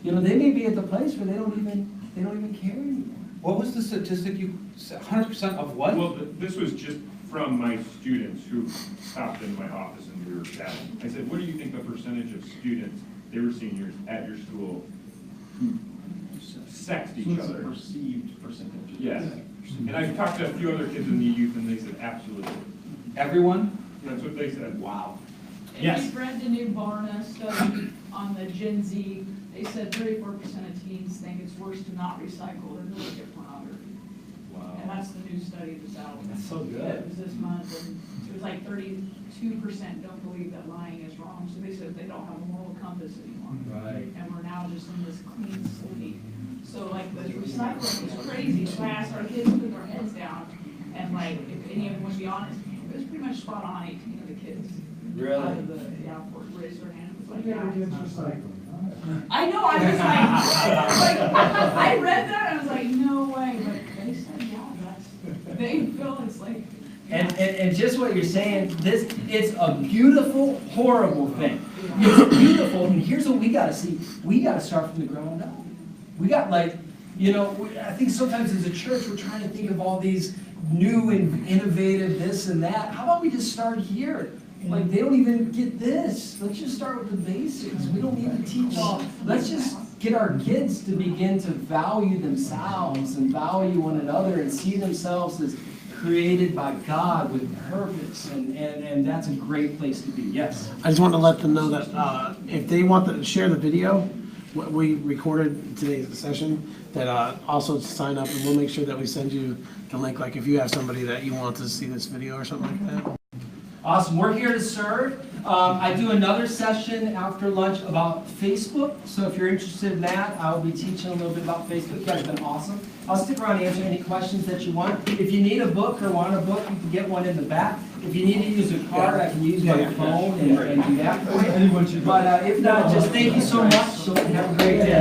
You know, they may be at the place where they don't even care anymore. What was the statistic you said? 100% of what? Well, this was just from my students who stopped in my office and we were chatting. I said, what do you think the percentage of students, they were seniors at your school, who sext each other? Perceived percentage. Yes. And I've talked to a few other kids in the youth and they said, absolutely. Everyone? That's what they said. Wow. And Yes. we've read the new Barna study on the Gen Z. They said 34% of teens think it's worse to not recycle than to look at pornography. Wow. And that's the new study that's out. That's so good. It was this month, and it was like 32% don't believe that lying is wrong. So they said they don't have a moral compass anymore. Right. And we're now just in this clean slate. So like the recycling is crazy. So I asked our kids to put their heads down, and like if any of them would be honest, it was pretty much spot on. 18 of the kids. Really? Out of the raised their hand. It was like, yeah. I know. I was like, I read that and I was like, no way. But they said, yeah, they feel it's like. And just what you're saying, it's a beautiful, horrible thing. It's beautiful, and here's what we gotta see. We gotta start from the ground up. We got like, you know, I think sometimes as a church, we're trying to think of all these new and innovative this and that. How about we just start here? Like, they don't even get this. Let's just start with the basics. We don't need to teach all. Let's just get our kids to begin to value themselves and value one another and see themselves as created by God with purpose. And that's a great place to be. Yes? I just want to let them know that if they want to share the video, what we recorded today's session, that also sign up, and we'll make sure that we send you the link, like if you have somebody that you want to see this video or something like that. Awesome. We're here to serve. I do another session after lunch about Facebook. So if you're interested in that, I will be teaching a little bit about Facebook. You guys have been awesome. I'll stick around and answer any questions that you want. If you need a book or want a book, you can get one in the back. If you need to use a card, I can use my phone and do that for you. But if not, just thank you so much. Have a great day.